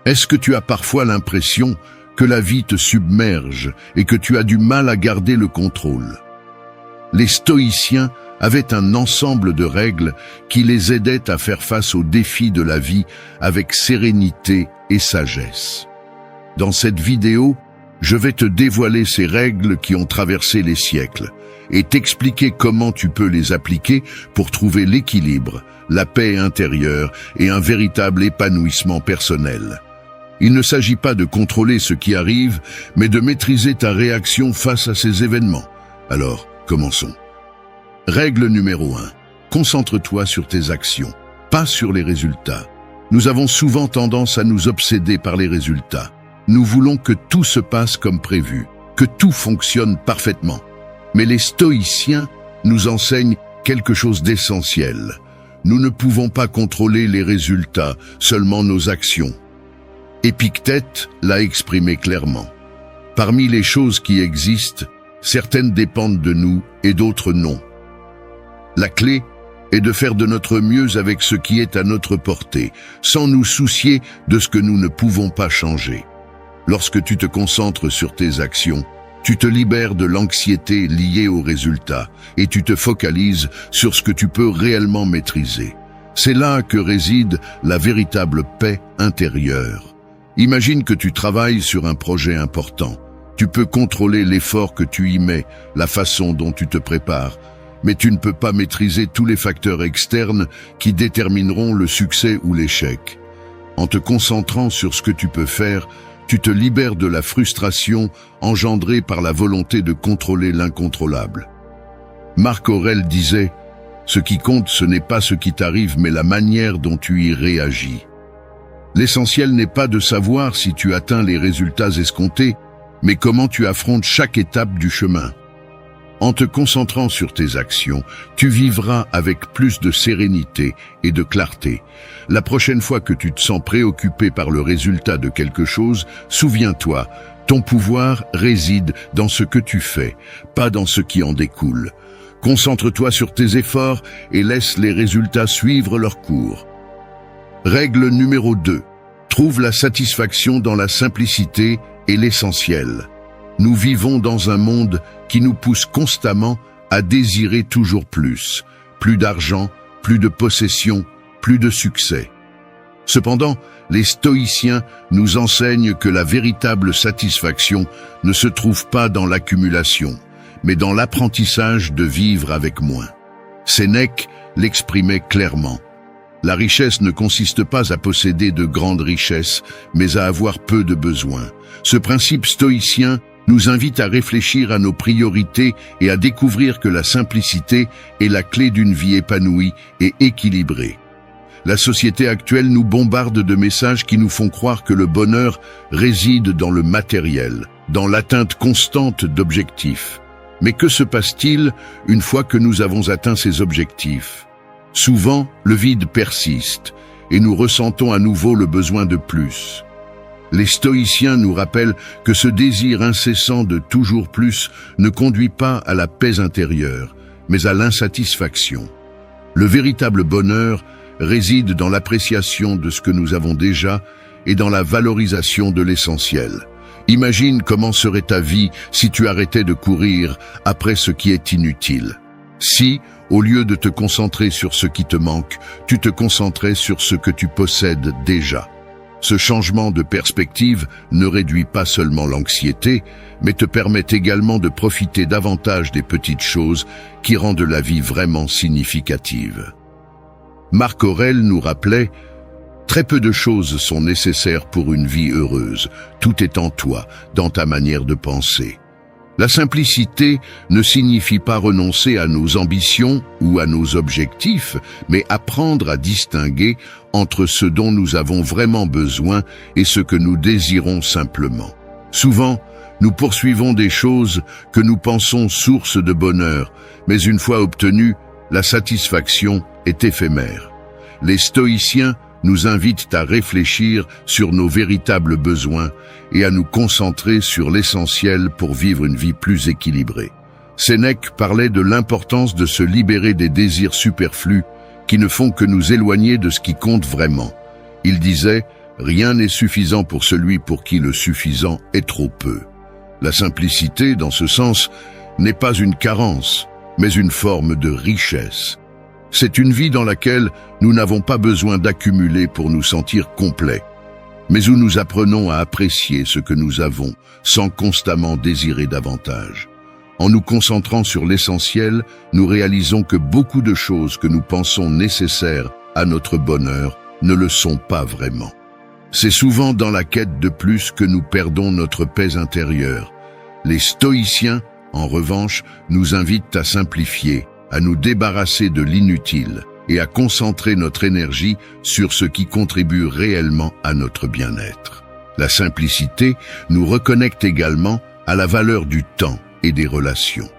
Est-ce que tu as parfois l'impression que la vie te submerge et que tu as du mal à garder le contrôle? Les stoïciens avaient un ensemble de règles qui les aidaient à faire face aux défis de la vie avec sérénité et sagesse. Dans cette vidéo, je vais te dévoiler ces règles qui ont traversé les siècles et t'expliquer comment tu peux les appliquer pour trouver l'équilibre, la paix intérieure et un véritable épanouissement personnel. Il ne s'agit pas de contrôler ce qui arrive, mais de maîtriser ta réaction face à ces événements. Alors, commençons. Règle numéro 1. Concentre-toi sur tes actions, pas sur les résultats. Nous avons souvent tendance à nous obséder par les résultats. Nous voulons que tout se passe comme prévu, que tout fonctionne parfaitement. Mais les stoïciens nous enseignent quelque chose d'essentiel. Nous ne pouvons pas contrôler les résultats, seulement nos actions. Épictète l'a exprimé clairement. Parmi les choses qui existent, certaines dépendent de nous et d'autres non. La clé est de faire de notre mieux avec ce qui est à notre portée, sans nous soucier de ce que nous ne pouvons pas changer. Lorsque tu te concentres sur tes actions, tu te libères de l'anxiété liée aux résultats et tu te focalises sur ce que tu peux réellement maîtriser. C'est là que réside la véritable paix intérieure. Imagine que tu travailles sur un projet important. Tu peux contrôler l'effort que tu y mets, la façon dont tu te prépares, mais tu ne peux pas maîtriser tous les facteurs externes qui détermineront le succès ou l'échec. En te concentrant sur ce que tu peux faire, tu te libères de la frustration engendrée par la volonté de contrôler l'incontrôlable. Marc Aurèle disait « Ce qui compte, ce n'est pas ce qui t'arrive, mais la manière dont tu y réagis. » L'essentiel n'est pas de savoir si tu atteins les résultats escomptés, mais comment tu affrontes chaque étape du chemin. En te concentrant sur tes actions, tu vivras avec plus de sérénité et de clarté. La prochaine fois que tu te sens préoccupé par le résultat de quelque chose, souviens-toi, ton pouvoir réside dans ce que tu fais, pas dans ce qui en découle. Concentre-toi sur tes efforts et laisse les résultats suivre leur cours. Règle numéro 2. Trouve la satisfaction dans la simplicité et l'essentiel. Nous vivons dans un monde qui nous pousse constamment à désirer toujours plus. Plus d'argent, plus de possessions, plus de succès. Cependant, les stoïciens nous enseignent que la véritable satisfaction ne se trouve pas dans l'accumulation, mais dans l'apprentissage de vivre avec moins. Sénèque l'exprimait clairement. La richesse ne consiste pas à posséder de grandes richesses, mais à avoir peu de besoins. Ce principe stoïcien nous invite à réfléchir à nos priorités et à découvrir que la simplicité est la clé d'une vie épanouie et équilibrée. La société actuelle nous bombarde de messages qui nous font croire que le bonheur réside dans le matériel, dans l'atteinte constante d'objectifs. Mais que se passe-t-il une fois que nous avons atteint ces objectifs ? Souvent, le vide persiste et nous ressentons à nouveau le besoin de plus. Les stoïciens nous rappellent que ce désir incessant de toujours plus ne conduit pas à la paix intérieure, mais à l'insatisfaction. Le véritable bonheur réside dans l'appréciation de ce que nous avons déjà et dans la valorisation de l'essentiel. Imagine comment serait ta vie si tu arrêtais de courir après ce qui est inutile. Si, au lieu de te concentrer sur ce qui te manque, tu te concentrais sur ce que tu possèdes déjà. Ce changement de perspective ne réduit pas seulement l'anxiété, mais te permet également de profiter davantage des petites choses qui rendent la vie vraiment significative. Marc Aurèle nous rappelait « Très peu de choses sont nécessaires pour une vie heureuse. Tout est en toi, dans ta manière de penser. » La simplicité ne signifie pas renoncer à nos ambitions ou à nos objectifs, mais apprendre à distinguer entre ce dont nous avons vraiment besoin et ce que nous désirons simplement. Souvent, nous poursuivons des choses que nous pensons source de bonheur, mais une fois obtenues, la satisfaction est éphémère. Les stoïciens nous invitent à réfléchir sur nos véritables besoins et à nous concentrer sur l'essentiel pour vivre une vie plus équilibrée. Sénèque parlait de l'importance de se libérer des désirs superflus qui ne font que nous éloigner de ce qui compte vraiment. Il disait « Rien n'est suffisant pour celui pour qui le suffisant est trop peu. La simplicité, dans ce sens, n'est pas une carence, mais une forme de richesse. C'est une vie dans laquelle nous n'avons pas besoin d'accumuler pour nous sentir complets, mais où nous apprenons à apprécier ce que nous avons sans constamment désirer davantage. En nous concentrant sur l'essentiel, nous réalisons que beaucoup de choses que nous pensons nécessaires à notre bonheur ne le sont pas vraiment. C'est souvent dans la quête de plus que nous perdons notre paix intérieure. Les stoïciens, en revanche, nous invitent à simplifier, à nous débarrasser de l'inutile et à concentrer notre énergie sur ce qui contribue réellement à notre bien-être. La simplicité nous reconnecte également à la valeur du temps et des relations.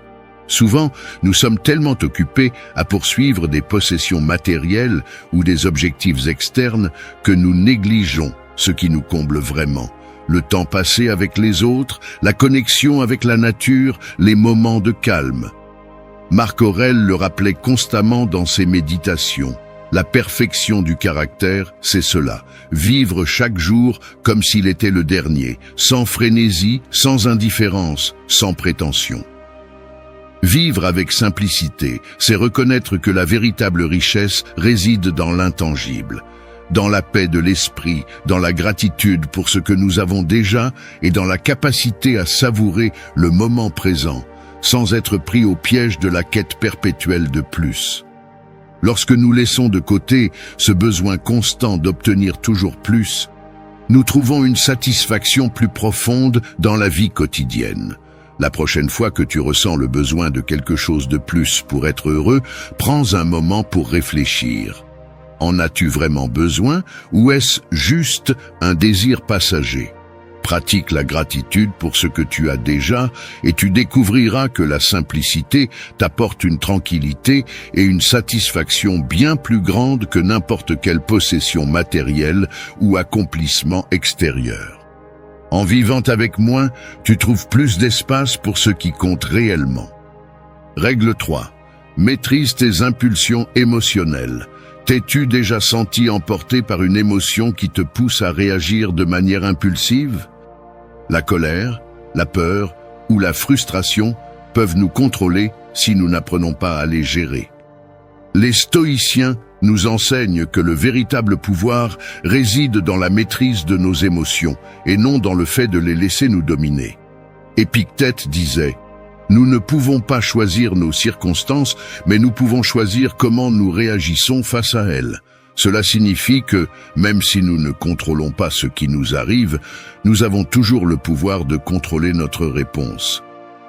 Souvent, nous sommes tellement occupés à poursuivre des possessions matérielles ou des objectifs externes que nous négligeons ce qui nous comble vraiment. Le temps passé avec les autres, la connexion avec la nature, les moments de calme. Marc Aurèle le rappelait constamment dans ses méditations. La perfection du caractère, c'est cela. Vivre chaque jour comme s'il était le dernier, sans frénésie, sans indifférence, sans prétention. Vivre avec simplicité, c'est reconnaître que la véritable richesse réside dans l'intangible, dans la paix de l'esprit, dans la gratitude pour ce que nous avons déjà et dans la capacité à savourer le moment présent, sans être pris au piège de la quête perpétuelle de plus. Lorsque nous laissons de côté ce besoin constant d'obtenir toujours plus, nous trouvons une satisfaction plus profonde dans la vie quotidienne. La prochaine fois que tu ressens le besoin de quelque chose de plus pour être heureux, prends un moment pour réfléchir. En as-tu vraiment besoin ou est-ce juste un désir passager ? Pratique la gratitude pour ce que tu as déjà et tu découvriras que la simplicité t'apporte une tranquillité et une satisfaction bien plus grande que n'importe quelle possession matérielle ou accomplissement extérieur. En vivant avec moins, tu trouves plus d'espace pour ce qui compte réellement. Règle 3. Maîtrise tes impulsions émotionnelles. T'es-tu déjà senti emporté par une émotion qui te pousse à réagir de manière impulsive ? La colère, la peur ou la frustration peuvent nous contrôler si nous n'apprenons pas à les gérer. Les stoïciens nous enseignent que le véritable pouvoir réside dans la maîtrise de nos émotions et non dans le fait de les laisser nous dominer. Épictète disait « Nous ne pouvons pas choisir nos circonstances, mais nous pouvons choisir comment nous réagissons face à elles. » Cela signifie que, même si nous ne contrôlons pas ce qui nous arrive, nous avons toujours le pouvoir de contrôler notre réponse.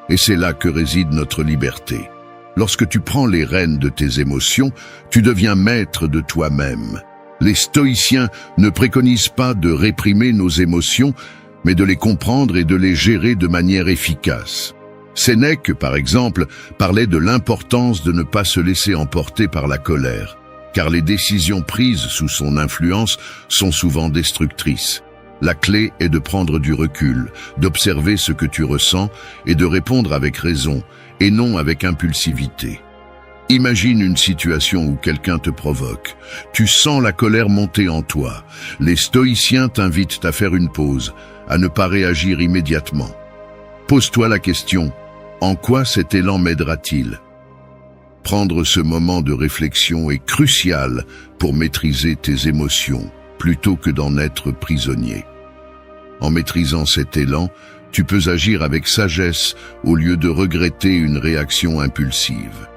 Et c'est là que réside notre liberté. Lorsque tu prends les rênes de tes émotions, tu deviens maître de toi-même. Les stoïciens ne préconisent pas de réprimer nos émotions, mais de les comprendre et de les gérer de manière efficace. Sénèque, par exemple, parlait de l'importance de ne pas se laisser emporter par la colère, car les décisions prises sous son influence sont souvent destructrices. La clé est de prendre du recul, d'observer ce que tu ressens et de répondre avec raison, et non avec impulsivité. Imagine une situation où quelqu'un te provoque. Tu sens la colère monter en toi. Les stoïciens t'invitent à faire une pause, à ne pas réagir immédiatement. Pose-toi la question, en quoi cet élan m'aidera-t-il ? Prendre ce moment de réflexion est crucial pour maîtriser tes émotions, plutôt que d'en être prisonnier. En maîtrisant cet élan, tu peux agir avec sagesse au lieu de regretter une réaction impulsive.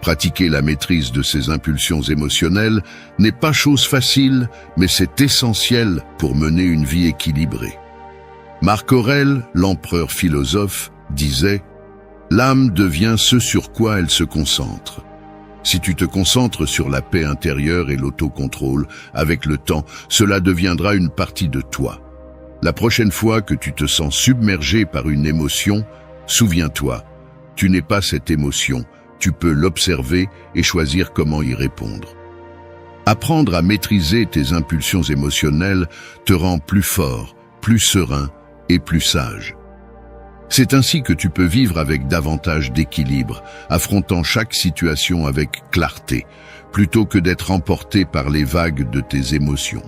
Pratiquer la maîtrise de ces impulsions émotionnelles n'est pas chose facile, mais c'est essentiel pour mener une vie équilibrée. Marc Aurèle, l'empereur philosophe, disait « L'âme devient ce sur quoi elle se concentre ». Si tu te concentres sur la paix intérieure et l'autocontrôle, avec le temps, cela deviendra une partie de toi. La prochaine fois que tu te sens submergé par une émotion, souviens-toi, tu n'es pas cette émotion, tu peux l'observer et choisir comment y répondre. Apprendre à maîtriser tes impulsions émotionnelles te rend plus fort, plus serein et plus sage. C'est ainsi que tu peux vivre avec davantage d'équilibre, affrontant chaque situation avec clarté, plutôt que d'être emporté par les vagues de tes émotions.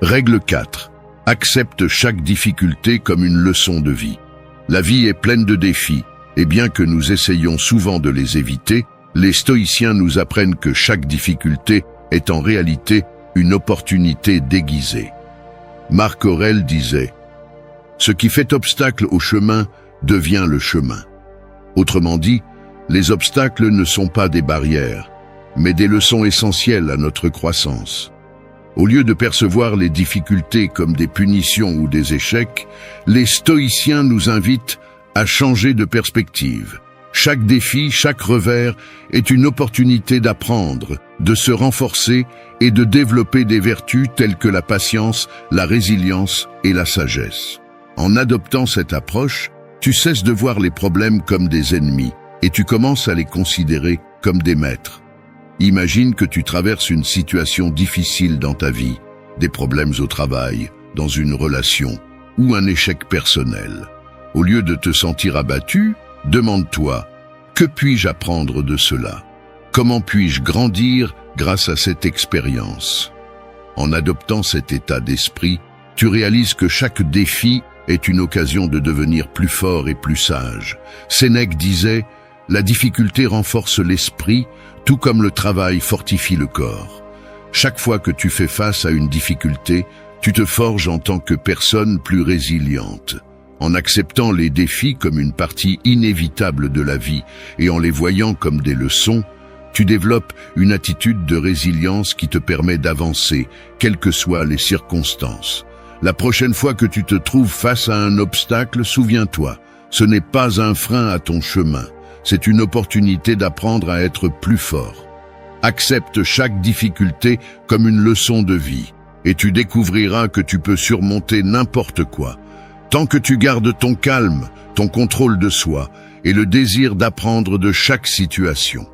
Règle 4. Accepte chaque difficulté comme une leçon de vie. La vie est pleine de défis, et bien que nous essayions souvent de les éviter, les stoïciens nous apprennent que chaque difficulté est en réalité une opportunité déguisée. Marc Aurèle disait « Ce qui fait obstacle au chemin devient le chemin ». Autrement dit, les obstacles ne sont pas des barrières, mais des leçons essentielles à notre croissance. Au lieu de percevoir les difficultés comme des punitions ou des échecs, les stoïciens nous invitent à changer de perspective. Chaque défi, chaque revers est une opportunité d'apprendre, de se renforcer et de développer des vertus telles que la patience, la résilience et la sagesse. En adoptant cette approche, tu cesses de voir les problèmes comme des ennemis et tu commences à les considérer comme des maîtres. Imagine que tu traverses une situation difficile dans ta vie, des problèmes au travail, dans une relation ou un échec personnel. Au lieu de te sentir abattu, demande-toi, que puis-je apprendre de cela? Comment puis-je grandir grâce à cette expérience? En adoptant cet état d'esprit, tu réalises que chaque défi est une occasion de devenir plus fort et plus sage. Sénèque disait « La difficulté renforce l'esprit, tout comme le travail fortifie le corps. » Chaque fois que tu fais face à une difficulté, tu te forges en tant que personne plus résiliente. En acceptant les défis comme une partie inévitable de la vie et en les voyant comme des leçons, tu développes une attitude de résilience qui te permet d'avancer, quelles que soient les circonstances. La prochaine fois que tu te trouves face à un obstacle, souviens-toi, ce n'est pas un frein à ton chemin, c'est une opportunité d'apprendre à être plus fort. Accepte chaque difficulté comme une leçon de vie, et tu découvriras que tu peux surmonter n'importe quoi. Tant que tu gardes ton calme, ton contrôle de soi et le désir d'apprendre de chaque situation.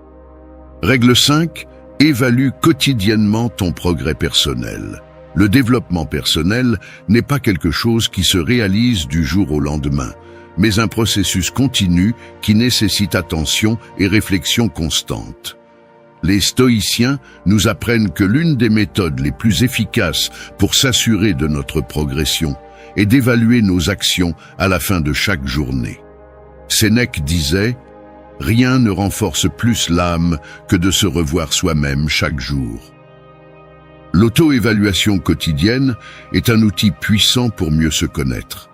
Règle 5. Évalue quotidiennement ton progrès personnel. Le développement personnel n'est pas quelque chose qui se réalise du jour au lendemain, mais un processus continu qui nécessite attention et réflexion constante. Les stoïciens nous apprennent que l'une des méthodes les plus efficaces pour s'assurer de notre progression et d'évaluer nos actions à la fin de chaque journée. Sénèque disait « Rien ne renforce plus l'âme que de se revoir soi-même chaque jour ». L'auto-évaluation quotidienne est un outil puissant pour mieux se connaître.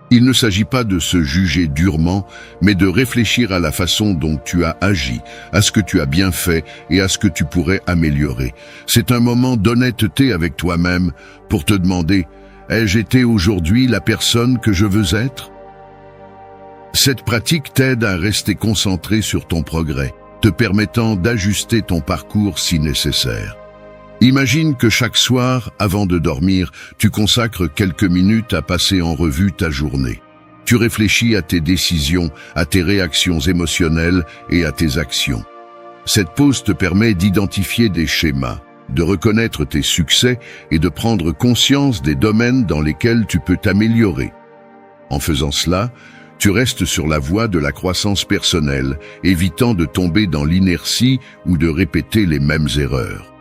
Il ne s'agit pas de se juger durement, mais de réfléchir à la façon dont tu as agi, à ce que tu as bien fait et à ce que tu pourrais améliorer. C'est un moment d'honnêteté avec toi-même pour te demander « Ai-je été aujourd'hui la personne que je veux être ?» Cette pratique t'aide à rester concentré sur ton progrès, te permettant d'ajuster ton parcours si nécessaire. Imagine que chaque soir, avant de dormir, tu consacres quelques minutes à passer en revue ta journée. Tu réfléchis à tes décisions, à tes réactions émotionnelles et à tes actions. Cette pause te permet d'identifier des schémas, de reconnaître tes succès et de prendre conscience des domaines dans lesquels tu peux t'améliorer. En faisant cela, tu restes sur la voie de la croissance personnelle, évitant de tomber dans l'inertie ou de répéter les mêmes erreurs.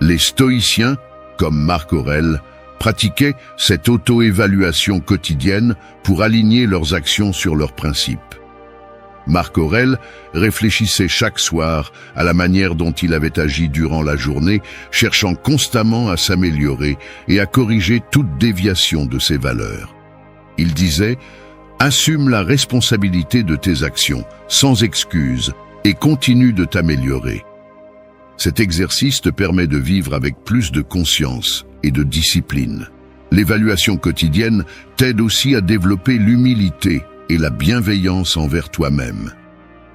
Les stoïciens, comme Marc Aurèle, pratiquaient cette auto-évaluation quotidienne pour aligner leurs actions sur leurs principes. Marc Aurèle réfléchissait chaque soir à la manière dont il avait agi durant la journée, cherchant constamment à s'améliorer et à corriger toute déviation de ses valeurs. Il disait « Assume la responsabilité de tes actions, sans excuse, et continue de t'améliorer. » Cet exercice te permet de vivre avec plus de conscience et de discipline. L'évaluation quotidienne t'aide aussi à développer l'humilité et la bienveillance envers toi-même.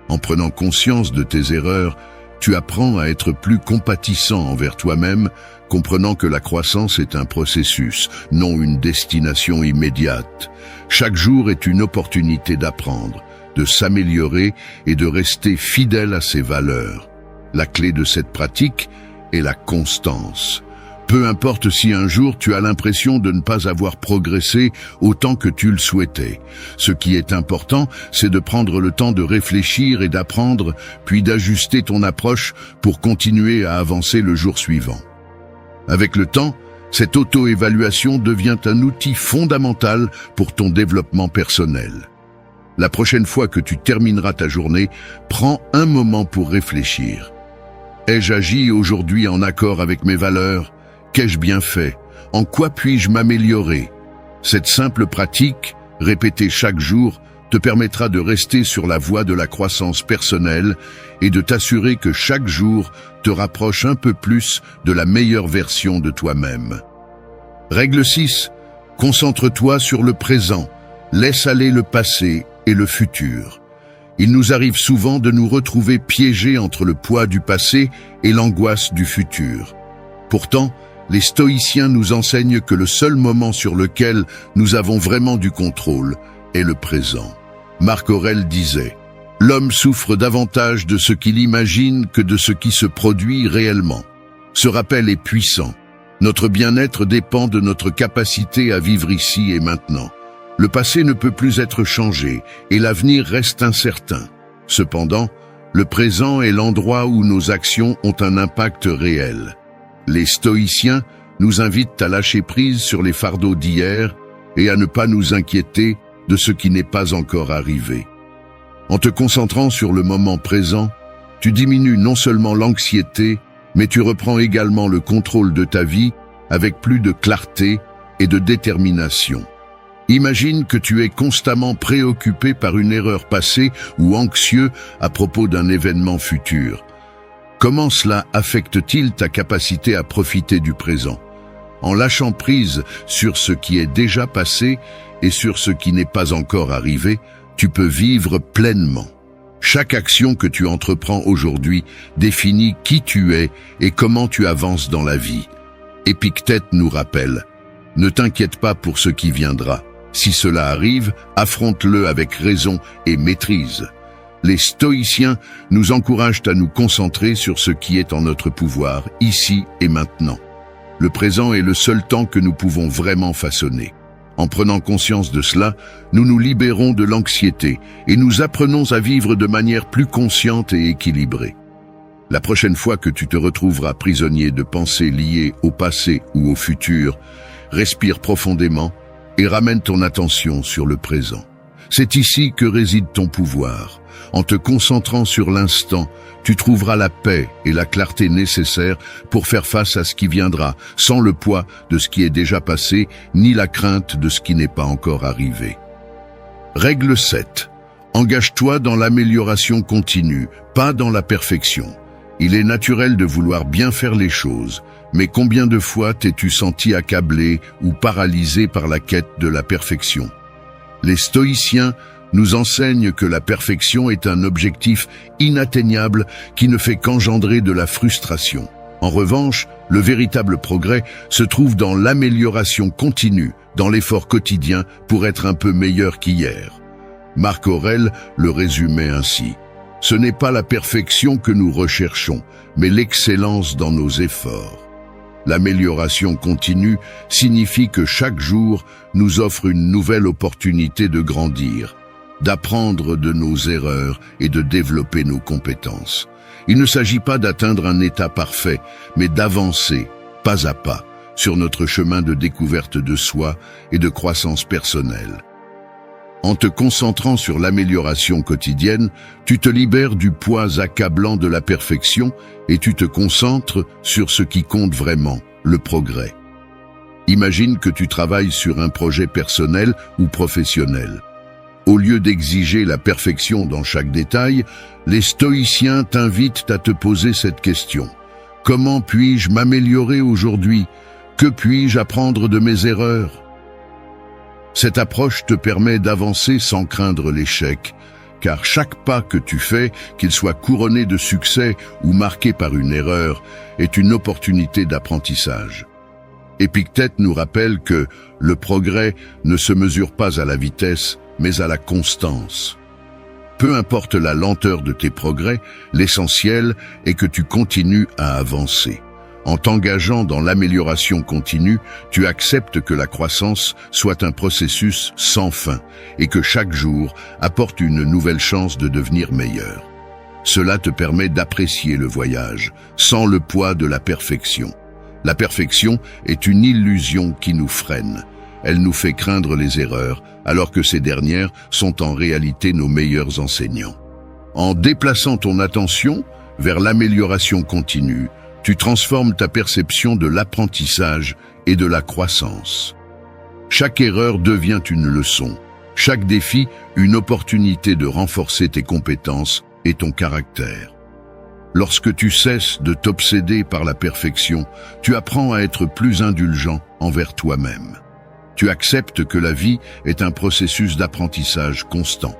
En prenant conscience de tes erreurs, tu apprends à être plus compatissant envers toi-même, comprenant que la croissance est un processus, non une destination immédiate. Chaque jour est une opportunité d'apprendre, de s'améliorer et de rester fidèle à ses valeurs. La clé de cette pratique est la constance. Peu importe si un jour tu as l'impression de ne pas avoir progressé autant que tu le souhaitais. Ce qui est important, c'est de prendre le temps de réfléchir et d'apprendre, puis d'ajuster ton approche pour continuer à avancer le jour suivant. Avec le temps, Cette auto-évaluation devient un outil fondamental pour ton développement personnel. La prochaine fois que tu termineras ta journée, prends un moment pour réfléchir. Ai-je agi aujourd'hui en accord avec mes valeurs? Qu'ai-je bien fait? En quoi puis-je m'améliorer? Cette simple pratique, répétée chaque jour, te permettra de rester sur la voie de la croissance personnelle et de t'assurer que chaque jour te rapproche un peu plus de la meilleure version de toi-même. Règle 6. Concentre-toi sur le présent. Laisse aller le passé et le futur. Il nous arrive souvent de nous retrouver piégés entre le poids du passé et l'angoisse du futur. Pourtant, les stoïciens nous enseignent que le seul moment sur lequel nous avons vraiment du contrôle est le présent. Marc Aurèle disait « L'homme souffre davantage de ce qu'il imagine que de ce qui se produit réellement. » Ce rappel est puissant. Notre bien-être dépend de notre capacité à vivre ici et maintenant. Le passé ne peut plus être changé et l'avenir reste incertain. Cependant, le présent est l'endroit où nos actions ont un impact réel. Les stoïciens nous invitent à lâcher prise sur les fardeaux d'hier et à ne pas nous inquiéter de ce qui n'est pas encore arrivé. En te concentrant sur le moment présent, tu diminues non seulement l'anxiété, mais tu reprends également le contrôle de ta vie avec plus de clarté et de détermination. Imagine que tu es constamment préoccupé par une erreur passée ou anxieux à propos d'un événement futur. Comment cela affecte-t-il ta capacité à profiter du présent? En lâchant prise sur ce qui est déjà passé et sur ce qui n'est pas encore arrivé, tu peux vivre pleinement. Chaque action que tu entreprends aujourd'hui définit qui tu es et comment tu avances dans la vie. Épictète nous rappelle « Ne t'inquiète pas pour ce qui viendra. Si cela arrive, affronte-le avec raison et maîtrise. » Les stoïciens nous encouragent à nous concentrer sur ce qui est en notre pouvoir, ici et maintenant. Le présent est le seul temps que nous pouvons vraiment façonner. En prenant conscience de cela, nous nous libérons de l'anxiété et nous apprenons à vivre de manière plus consciente et équilibrée. La prochaine fois que tu te retrouveras prisonnier de pensées liées au passé ou au futur, respire profondément et ramène ton attention sur le présent. C'est ici que réside ton pouvoir. En te concentrant sur l'instant, tu trouveras la paix et la clarté nécessaires pour faire face à ce qui viendra, sans le poids de ce qui est déjà passé, ni la crainte de ce qui n'est pas encore arrivé. Règle 7. Engage-toi dans l'amélioration continue, pas dans la perfection. Il est naturel de vouloir bien faire les choses, mais combien de fois t'es-tu senti accablé ou paralysé par la quête de la perfection? Les stoïciens nous enseignent que la perfection est un objectif inatteignable qui ne fait qu'engendrer de la frustration. En revanche, le véritable progrès se trouve dans l'amélioration continue, dans l'effort quotidien pour être un peu meilleur qu'hier. Marc Aurèle le résumait ainsi. Ce n'est pas la perfection que nous recherchons, mais l'excellence dans nos efforts. L'amélioration continue signifie que chaque jour nous offre une nouvelle opportunité de grandir, d'apprendre de nos erreurs et de développer nos compétences. Il ne s'agit pas d'atteindre un état parfait, mais d'avancer, pas à pas, sur notre chemin de découverte de soi et de croissance personnelle. En te concentrant sur l'amélioration quotidienne, tu te libères du poids accablant de la perfection et tu te concentres sur ce qui compte vraiment, le progrès. Imagine que tu travailles sur un projet personnel ou professionnel. Au lieu d'exiger la perfection dans chaque détail, les stoïciens t'invitent à te poser cette question. Comment puis-je m'améliorer aujourd'hui? Que puis-je apprendre de mes erreurs? Cette approche te permet d'avancer sans craindre l'échec, car chaque pas que tu fais, qu'il soit couronné de succès ou marqué par une erreur, est une opportunité d'apprentissage. Épictète nous rappelle que le progrès ne se mesure pas à la vitesse, mais à la constance. Peu importe la lenteur de tes progrès, l'essentiel est que tu continues à avancer. En t'engageant dans l'amélioration continue, tu acceptes que la croissance soit un processus sans fin et que chaque jour apporte une nouvelle chance de devenir meilleur. Cela te permet d'apprécier le voyage, sans le poids de la perfection. La perfection est une illusion qui nous freine. Elle nous fait craindre les erreurs, alors que ces dernières sont en réalité nos meilleurs enseignants. En déplaçant ton attention vers l'amélioration continue, tu transformes ta perception de l'apprentissage et de la croissance. Chaque erreur devient une leçon, chaque défi une opportunité de renforcer tes compétences et ton caractère. Lorsque tu cesses de t'obséder par la perfection, tu apprends à être plus indulgent envers toi-même. Tu acceptes que la vie est un processus d'apprentissage constant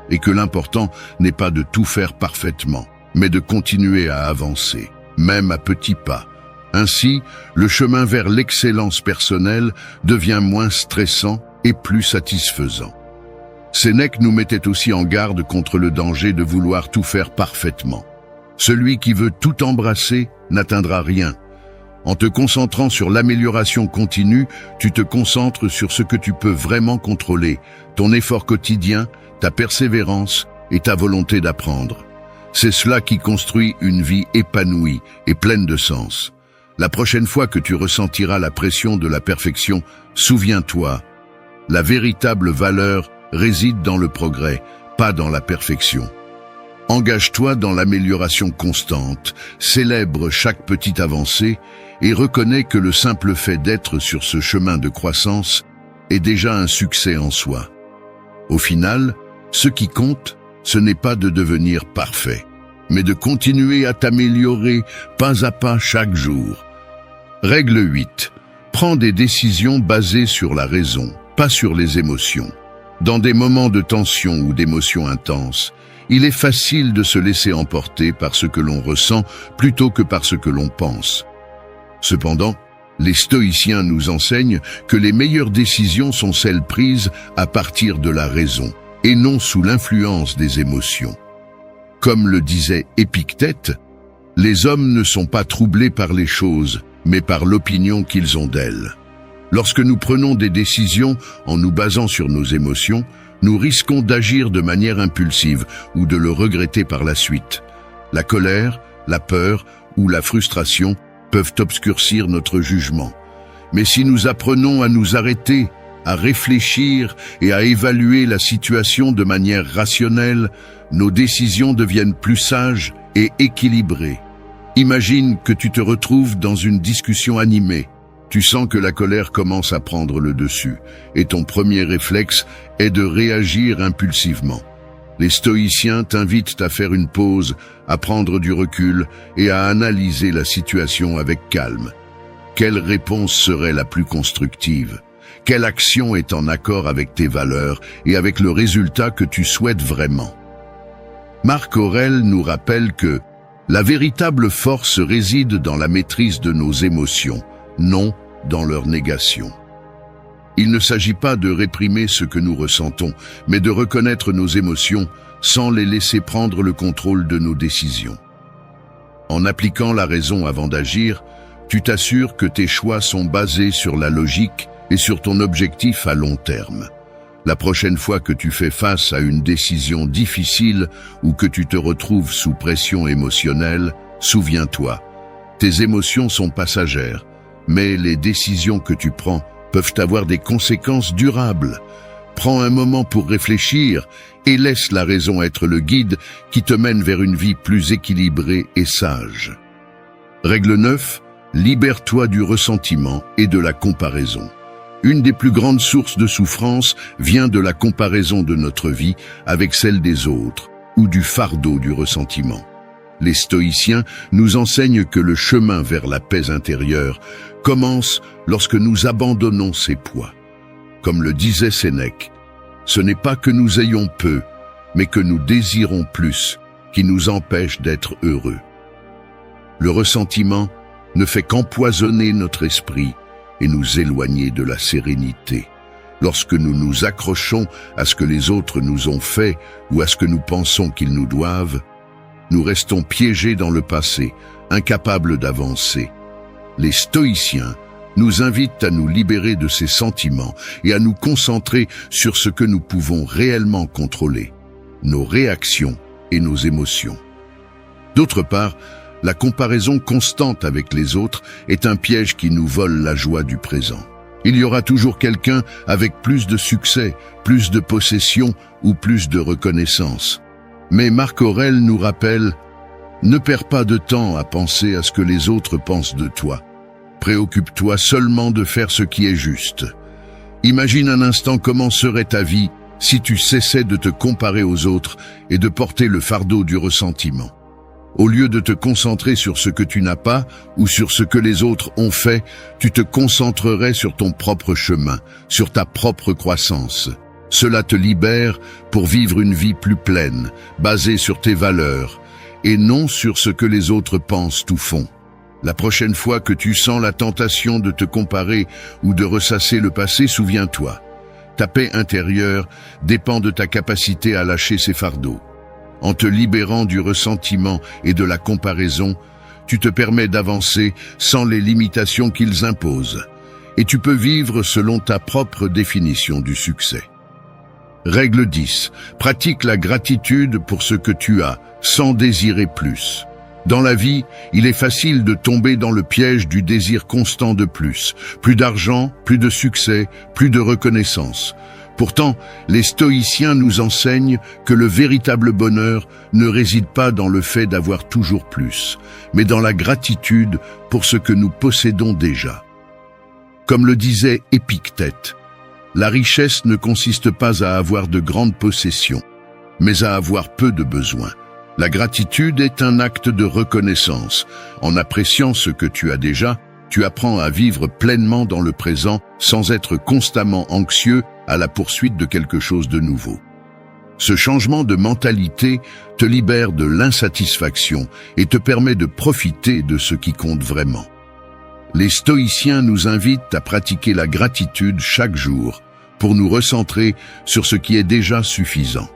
et que l'important n'est pas de tout faire parfaitement, mais de continuer à avancer, même à petits pas. Ainsi, le chemin vers l'excellence personnelle devient moins stressant et plus satisfaisant. Sénèque nous mettait aussi en garde contre le danger de vouloir tout faire parfaitement. Celui qui veut tout embrasser n'atteindra rien. En te concentrant sur l'amélioration continue, tu te concentres sur ce que tu peux vraiment contrôler, ton effort quotidien, ta persévérance et ta volonté d'apprendre. C'est cela qui construit une vie épanouie et pleine de sens. La prochaine fois que tu ressentiras la pression de la perfection, souviens-toi, la véritable valeur réside dans le progrès, pas dans la perfection. Engage-toi dans l'amélioration constante, célèbre chaque petite avancée et reconnais que le simple fait d'être sur ce chemin de croissance est déjà un succès en soi. Au final, ce qui compte, ce n'est pas de devenir parfait, mais de continuer à t'améliorer pas à pas chaque jour. Règle 8. Prends des décisions basées sur la raison, pas sur les émotions. Dans des moments de tension ou d'émotions intenses, il est facile de se laisser emporter par ce que l'on ressent plutôt que par ce que l'on pense. Cependant, les stoïciens nous enseignent que les meilleures décisions sont celles prises à partir de la raison et non sous l'influence des émotions. Comme le disait Épictète, les hommes ne sont pas troublés par les choses, mais par l'opinion qu'ils ont d'elles. Lorsque nous prenons des décisions en nous basant sur nos émotions, nous risquons d'agir de manière impulsive ou de le regretter par la suite. La colère, la peur ou la frustration peuvent obscurcir notre jugement. Mais si nous apprenons à nous arrêter, à réfléchir et à évaluer la situation de manière rationnelle, nos décisions deviennent plus sages et équilibrées. Imagine que tu te retrouves dans une discussion animée. Tu sens que la colère commence à prendre le dessus, et ton premier réflexe est de réagir impulsivement. Les stoïciens t'invitent à faire une pause, à prendre du recul et à analyser la situation avec calme. Quelle réponse serait la plus constructive? Quelle action est en accord avec tes valeurs et avec le résultat que tu souhaites vraiment? Marc Aurèle nous rappelle que la véritable force réside dans la maîtrise de nos émotions, non dans leur négation. Il ne s'agit pas de réprimer ce que nous ressentons, mais de reconnaître nos émotions sans les laisser prendre le contrôle de nos décisions. En appliquant la raison avant d'agir, tu t'assures que tes choix sont basés sur la logique et sur ton objectif à long terme. La prochaine fois que tu fais face à une décision difficile ou que tu te retrouves sous pression émotionnelle, souviens-toi, tes émotions sont passagères, mais les décisions que tu prends peuvent avoir des conséquences durables. Prends un moment pour réfléchir et laisse la raison être le guide qui te mène vers une vie plus équilibrée et sage. Règle 9. Libère-toi du ressentiment et de la comparaison. Une des plus grandes sources de souffrance vient de la comparaison de notre vie avec celle des autres ou du fardeau du ressentiment. Les stoïciens nous enseignent que le chemin vers la paix intérieure commence lorsque nous abandonnons ces poids. Comme le disait Sénèque, ce n'est pas que nous ayons peu, mais que nous désirons plus, qui nous empêche d'être heureux. Le ressentiment ne fait qu'empoisonner notre esprit et nous éloigner de la sérénité. Lorsque nous nous accrochons à ce que les autres nous ont fait ou à ce que nous pensons qu'ils nous doivent, nous restons piégés dans le passé, incapables d'avancer. Les stoïciens nous invitent à nous libérer de ces sentiments et à nous concentrer sur ce que nous pouvons réellement contrôler, nos réactions et nos émotions. D'autre part, La comparaison constante avec les autres est un piège qui nous vole la joie du présent. Il y aura toujours quelqu'un avec plus de succès, plus de possessions ou plus de reconnaissance. Mais Marc Aurèle nous rappelle: ne perds pas de temps à penser à ce que les autres pensent de toi. Préoccupe-toi seulement de faire ce qui est juste. Imagine un instant comment serait ta vie si tu cessais de te comparer aux autres et de porter le fardeau du ressentiment. Au lieu de te concentrer sur ce que tu n'as pas ou sur ce que les autres ont fait, tu te concentrerais sur ton propre chemin, sur ta propre croissance. Cela te libère pour vivre une vie plus pleine, basée sur tes valeurs, et non sur ce que les autres pensent ou font. La prochaine fois que tu sens la tentation de te comparer ou de ressasser le passé, souviens-toi. Ta paix intérieure dépend de ta capacité à lâcher ces fardeaux. En te libérant du ressentiment et de la comparaison, tu te permets d'avancer sans les limitations qu'ils imposent. Et tu peux vivre selon ta propre définition du succès. Règle 10. Pratique la gratitude pour ce que tu as, sans désirer plus. Dans la vie, il est facile de tomber dans le piège du désir constant de plus. Plus d'argent, plus de succès, plus de reconnaissance. Pourtant, les stoïciens nous enseignent que le véritable bonheur ne réside pas dans le fait d'avoir toujours plus, mais dans la gratitude pour ce que nous possédons déjà. Comme le disait Épictète, la richesse ne consiste pas à avoir de grandes possessions, mais à avoir peu de besoins. La gratitude est un acte de reconnaissance. En appréciant ce que tu as déjà, tu apprends à vivre pleinement dans le présent sans être constamment anxieux à la poursuite de quelque chose de nouveau. Ce changement de mentalité te libère de l'insatisfaction et te permet de profiter de ce qui compte vraiment. Les stoïciens nous invitent à pratiquer la gratitude chaque jour pour nous recentrer sur ce qui est déjà suffisant.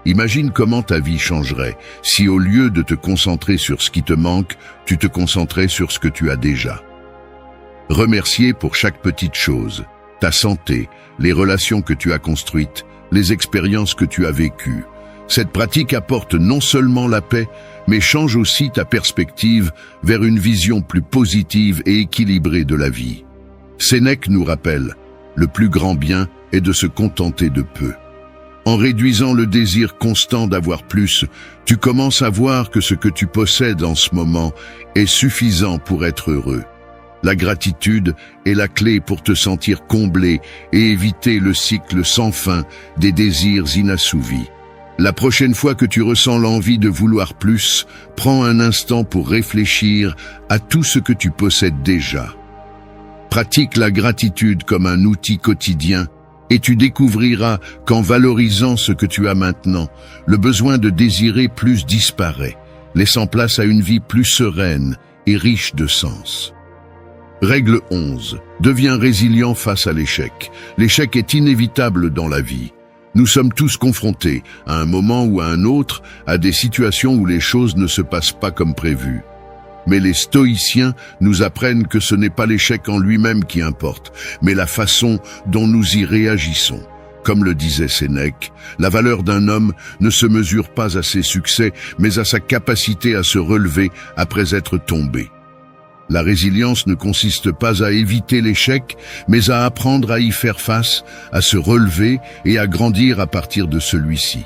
Imagine comment ta vie changerait si au lieu de te concentrer sur ce qui te manque, tu te concentrais sur ce que tu as déjà. Remercier pour chaque petite chose, ta santé, les relations que tu as construites, les expériences que tu as vécues. Cette pratique apporte non seulement la paix, mais change aussi ta perspective vers une vision plus positive et équilibrée de la vie. Sénèque nous rappelle: le plus grand bien est de se contenter de peu. En réduisant le désir constant d'avoir plus, tu commences à voir que ce que tu possèdes en ce moment est suffisant pour être heureux. La gratitude est la clé pour te sentir comblé et éviter le cycle sans fin des désirs inassouvis. La prochaine fois que tu ressens l'envie de vouloir plus, prends un instant pour réfléchir à tout ce que tu possèdes déjà. Pratique la gratitude comme un outil quotidien et tu découvriras qu'en valorisant ce que tu as maintenant, le besoin de désirer plus disparaît, laissant place à une vie plus sereine et riche de sens. Règle 11. Deviens résilient face à l'échec. L'échec est inévitable dans la vie. Nous sommes tous confrontés, à un moment ou à un autre, à des situations où les choses ne se passent pas comme prévu. Mais les stoïciens nous apprennent que ce n'est pas l'échec en lui-même qui importe, mais la façon dont nous y réagissons. Comme le disait Sénèque, la valeur d'un homme ne se mesure pas à ses succès, mais à sa capacité à se relever après être tombé. La résilience ne consiste pas à éviter l'échec, mais à apprendre à y faire face, à se relever et à grandir à partir de celui-ci.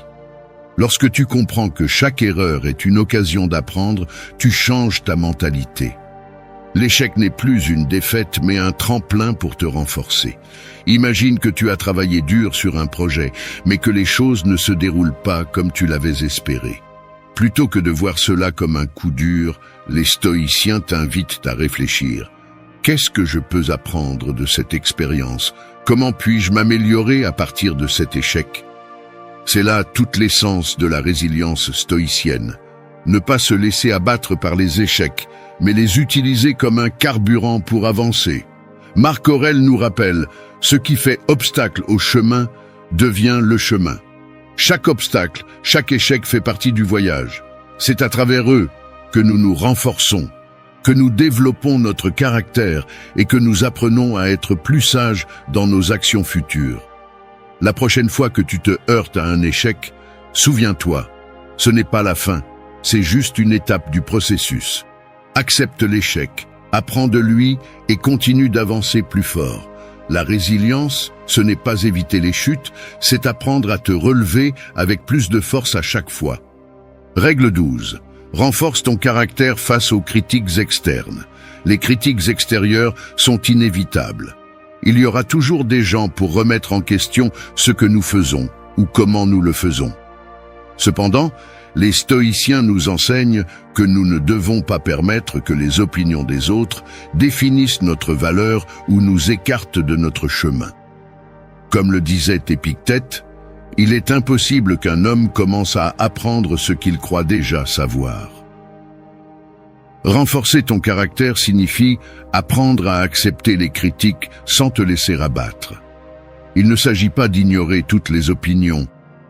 Lorsque tu comprends que chaque erreur est une occasion d'apprendre, tu changes ta mentalité. L'échec n'est plus une défaite, mais un tremplin pour te renforcer. Imagine que tu as travaillé dur sur un projet, mais que les choses ne se déroulent pas comme tu l'avais espéré. Plutôt que de voir cela comme un coup dur, les stoïciens t'invitent à réfléchir. Qu'est-ce que je peux apprendre de cette expérience? Comment puis-je m'améliorer à partir de cet échec? C'est là toute l'essence de la résilience stoïcienne. Ne pas se laisser abattre par les échecs, mais les utiliser comme un carburant pour avancer. Marc Aurèle nous rappelle, ce qui fait obstacle au chemin devient le chemin. Chaque obstacle, chaque échec fait partie du voyage. C'est à travers eux que nous nous renforçons, que nous développons notre caractère et que nous apprenons à être plus sages dans nos actions futures. La prochaine fois que tu te heurtes à un échec, souviens-toi, ce n'est pas la fin, c'est juste une étape du processus. Accepte l'échec, apprends de lui et continue d'avancer plus fort. La résilience, ce n'est pas éviter les chutes, c'est apprendre à te relever avec plus de force à chaque fois. Règle 12. Renforce ton caractère face aux critiques externes. Les critiques extérieures sont inévitables. Il y aura toujours des gens pour remettre en question ce que nous faisons ou comment nous le faisons. Cependant, les stoïciens nous enseignent que nous ne devons pas permettre que les opinions des autres définissent notre valeur ou nous écartent de notre chemin. Comme le disait Épictète, il est impossible qu'un homme commence à apprendre ce qu'il croit déjà savoir. Renforcer ton caractère signifie apprendre à accepter les critiques sans te laisser abattre. Il ne s'agit pas d'ignorer toutes les opinions,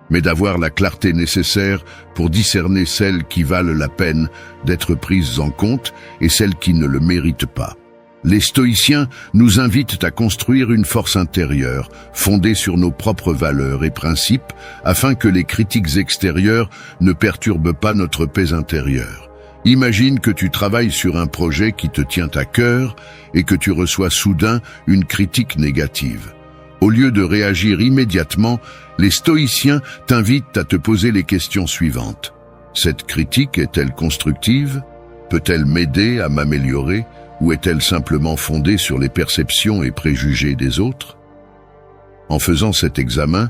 mais d'avoir la clarté nécessaire pour discerner celles qui valent la peine d'être prises en compte et celles qui ne le méritent pas. Les stoïciens nous invitent à construire une force intérieure, fondée sur nos propres valeurs et principes, afin que les critiques extérieures ne perturbent pas notre paix intérieure. Imagine que tu travailles sur un projet qui te tient à cœur et que tu reçois soudain une critique négative. Au lieu de réagir immédiatement, les stoïciens t'invitent à te poser les questions suivantes. Cette critique est-elle constructive? Peut-elle m'aider à m'améliorer? Ou est-elle simplement fondée sur les perceptions et préjugés des autres? En faisant cet examen,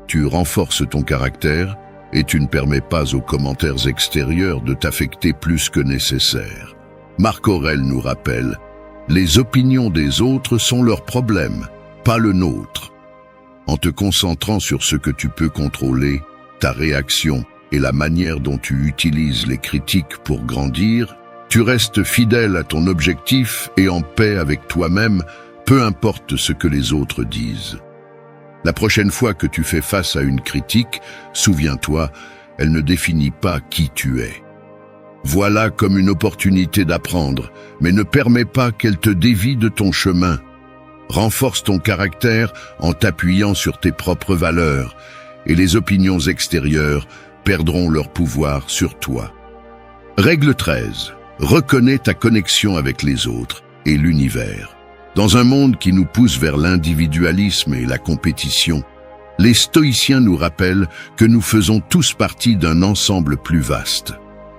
tu renforces ton caractère et tu ne permets pas aux commentaires extérieurs de t'affecter plus que nécessaire. Marc Aurèle nous rappelle, « Les opinions des autres sont leurs problèmes, pas le nôtre. » En te concentrant sur ce que tu peux contrôler, ta réaction et la manière dont tu utilises les critiques pour grandir, tu restes fidèle à ton objectif et en paix avec toi-même, peu importe ce que les autres disent. La prochaine fois que tu fais face à une critique, souviens-toi, elle ne définit pas qui tu es. Voilà comme une opportunité d'apprendre, mais ne permets pas qu'elle te dévie de ton chemin. Renforce ton caractère en t'appuyant sur tes propres valeurs, et les opinions extérieures perdront leur pouvoir sur toi. Règle 13. Reconnais ta connexion avec les autres et l'univers. Dans un monde qui nous pousse vers l'individualisme et la compétition, les stoïciens nous rappellent que nous faisons tous partie d'un ensemble plus vaste.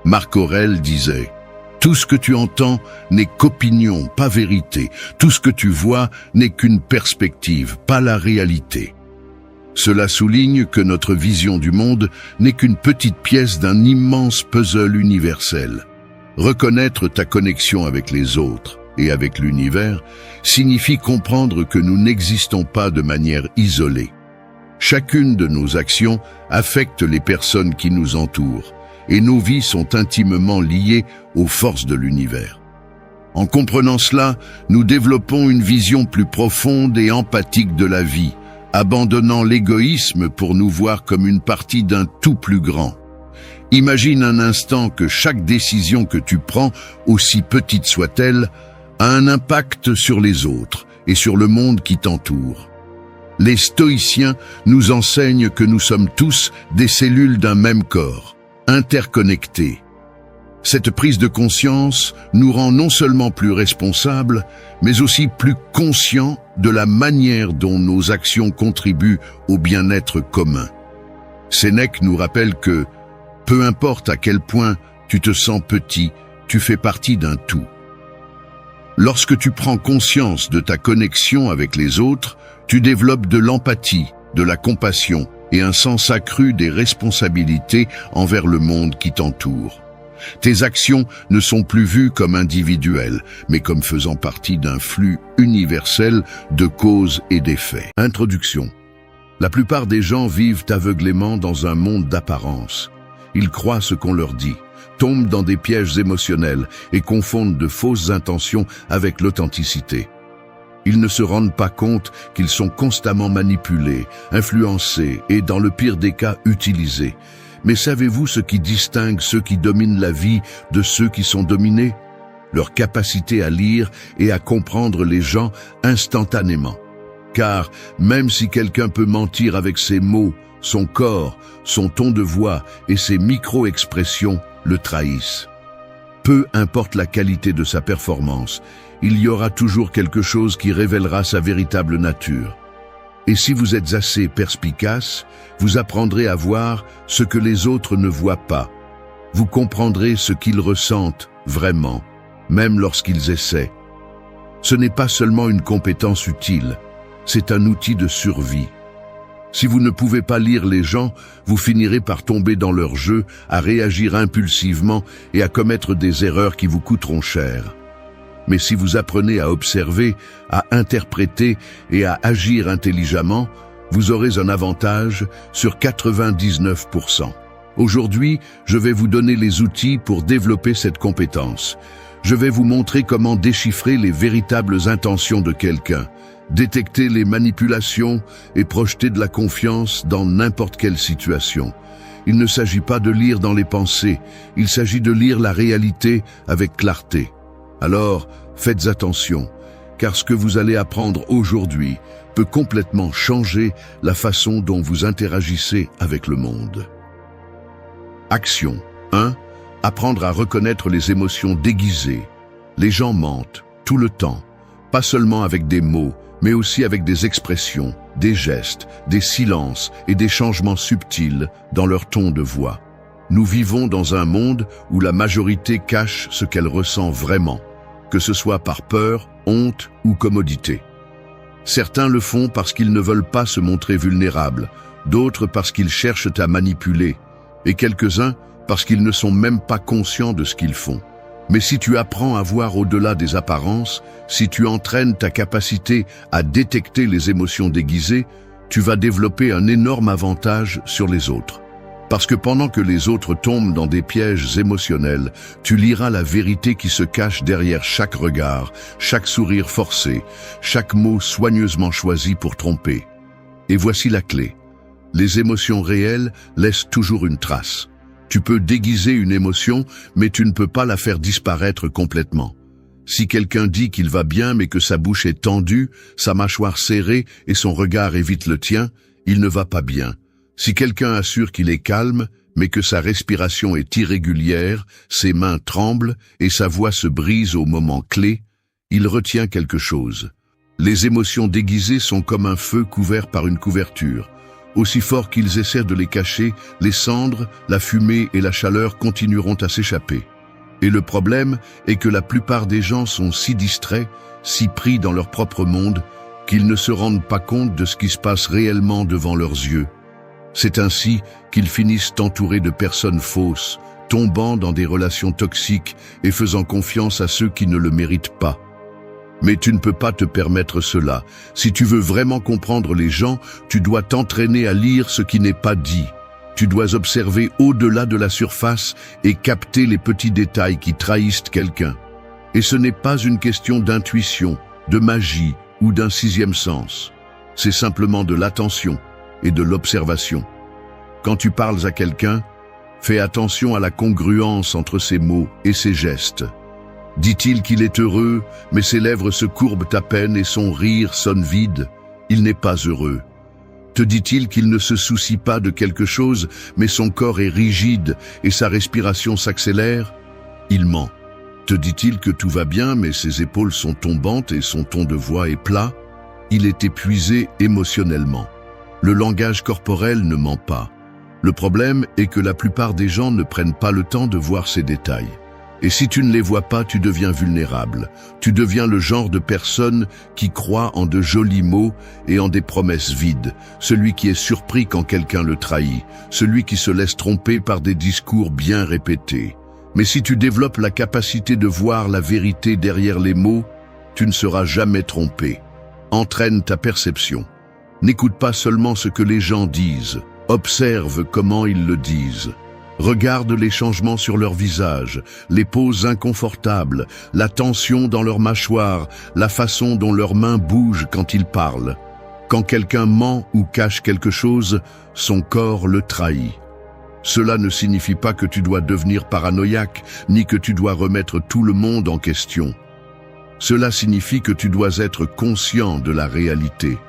Marc Aurèle disait « Tout ce que tu entends n'est qu'opinion, pas vérité. Tout ce que tu vois n'est qu'une perspective, pas la réalité. » Cela souligne que notre vision du monde n'est qu'une petite pièce d'un immense puzzle universel. Reconnaître ta connexion avec les autres et avec l'univers signifie comprendre que nous n'existons pas de manière isolée. Chacune de nos actions affecte les personnes qui nous entourent et nos vies sont intimement liées aux forces de l'univers. En comprenant cela, nous développons une vision plus profonde et empathique de la vie, abandonnant l'égoïsme pour nous voir comme une partie d'un tout plus grand. Imagine un instant que chaque décision que tu prends, aussi petite soit-elle, a un impact sur les autres et sur le monde qui t'entoure. Les stoïciens nous enseignent que nous sommes tous des cellules d'un même corps, interconnectés. Cette prise de conscience nous rend non seulement plus responsables, mais aussi plus conscients de la manière dont nos actions contribuent au bien-être commun. Sénèque nous rappelle que, peu importe à quel point tu te sens petit, tu fais partie d'un tout. Lorsque tu prends conscience de ta connexion avec les autres, tu développes de l'empathie, de la compassion et un sens accru des responsabilités envers le monde qui t'entoure. Tes actions ne sont plus vues comme individuelles, mais comme faisant partie d'un flux universel de causes et d'effets. Introduction. La plupart des gens vivent aveuglément dans un monde d'apparence. Ils croient ce qu'on leur dit, tombent dans des pièges émotionnels et confondent de fausses intentions avec l'authenticité. Ils ne se rendent pas compte qu'ils sont constamment manipulés, influencés et, dans le pire des cas, utilisés. Mais savez-vous ce qui distingue ceux qui dominent la vie de ceux qui sont dominés? Leur capacité à lire et à comprendre les gens instantanément. Car même si quelqu'un peut mentir avec ses mots, son corps, son ton de voix et ses micro-expressions le trahissent. Peu importe la qualité de sa performance, il y aura toujours quelque chose qui révélera sa véritable nature. Et si vous êtes assez perspicace, vous apprendrez à voir ce que les autres ne voient pas. Vous comprendrez ce qu'ils ressentent vraiment, même lorsqu'ils essaient. Ce n'est pas seulement une compétence utile, c'est un outil de survie. Si vous ne pouvez pas lire les gens, vous finirez par tomber dans leur jeu, à réagir impulsivement et à commettre des erreurs qui vous coûteront cher. Mais si vous apprenez à observer, à interpréter et à agir intelligemment, vous aurez un avantage sur 99%. Aujourd'hui, je vais vous donner les outils pour développer cette compétence. Je vais vous montrer comment déchiffrer les véritables intentions de quelqu'un, détecter les manipulations et projeter de la confiance dans n'importe quelle situation. Il ne s'agit pas de lire dans les pensées, il s'agit de lire la réalité avec clarté. Alors, faites attention, car ce que vous allez apprendre aujourd'hui peut complètement changer la façon dont vous interagissez avec le monde. Action 1. Apprendre à reconnaître les émotions déguisées. Les gens mentent, tout le temps, pas seulement avec des mots, mais aussi avec des expressions, des gestes, des silences et des changements subtils dans leur ton de voix. Nous vivons dans un monde où la majorité cache ce qu'elle ressent vraiment, que ce soit par peur, honte ou commodité. Certains le font parce qu'ils ne veulent pas se montrer vulnérables, d'autres parce qu'ils cherchent à manipuler, et quelques-uns parce qu'ils ne sont même pas conscients de ce qu'ils font. Mais si tu apprends à voir au-delà des apparences, si tu entraînes ta capacité à détecter les émotions déguisées, tu vas développer un énorme avantage sur les autres. Parce que pendant que les autres tombent dans des pièges émotionnels, tu liras la vérité qui se cache derrière chaque regard, chaque sourire forcé, chaque mot soigneusement choisi pour tromper. Et voici la clé. Les émotions réelles laissent toujours une trace. Tu peux déguiser une émotion, mais tu ne peux pas la faire disparaître complètement. Si quelqu'un dit qu'il va bien mais que sa bouche est tendue, sa mâchoire serrée et son regard évite le tien, il ne va pas bien. Si quelqu'un assure qu'il est calme, mais que sa respiration est irrégulière, ses mains tremblent et sa voix se brise au moment clé, il retient quelque chose. Les émotions déguisées sont comme un feu couvert par une couverture. Aussi fort qu'ils essaient de les cacher, les cendres, la fumée et la chaleur continueront à s'échapper. Et le problème est que la plupart des gens sont si distraits, si pris dans leur propre monde, qu'ils ne se rendent pas compte de ce qui se passe réellement devant leurs yeux. C'est ainsi qu'ils finissent entourés de personnes fausses, tombant dans des relations toxiques et faisant confiance à ceux qui ne le méritent pas. Mais tu ne peux pas te permettre cela. Si tu veux vraiment comprendre les gens, tu dois t'entraîner à lire ce qui n'est pas dit. Tu dois observer au-delà de la surface et capter les petits détails qui trahissent quelqu'un. Et ce n'est pas une question d'intuition, de magie ou d'un sixième sens. C'est simplement de l'attention et de l'observation. Quand tu parles à quelqu'un, fais attention à la congruence entre ses mots et ses gestes. Dit-il qu'il est heureux, mais ses lèvres se courbent à peine et son rire sonne vide? Il n'est pas heureux. Te dit-il qu'il ne se soucie pas de quelque chose, mais son corps est rigide et sa respiration s'accélère? Il ment. Te dit-il que tout va bien, mais ses épaules sont tombantes et son ton de voix est plat? Il est épuisé émotionnellement. Le langage corporel ne ment pas. Le problème est que la plupart des gens ne prennent pas le temps de voir ces détails. Et si tu ne les vois pas, tu deviens vulnérable. Tu deviens le genre de personne qui croit en de jolis mots et en des promesses vides. Celui qui est surpris quand quelqu'un le trahit. Celui qui se laisse tromper par des discours bien répétés. Mais si tu développes la capacité de voir la vérité derrière les mots, tu ne seras jamais trompé. Entraîne ta perception. N'écoute pas seulement ce que les gens disent. Observe comment ils le disent. Regarde les changements sur leur visage, les poses inconfortables, la tension dans leur mâchoire, la façon dont leurs mains bougent quand ils parlent. Quand quelqu'un ment ou cache quelque chose, son corps le trahit. Cela ne signifie pas que tu dois devenir paranoïaque, ni que tu dois remettre tout le monde en question. Cela signifie que tu dois être conscient de la réalité.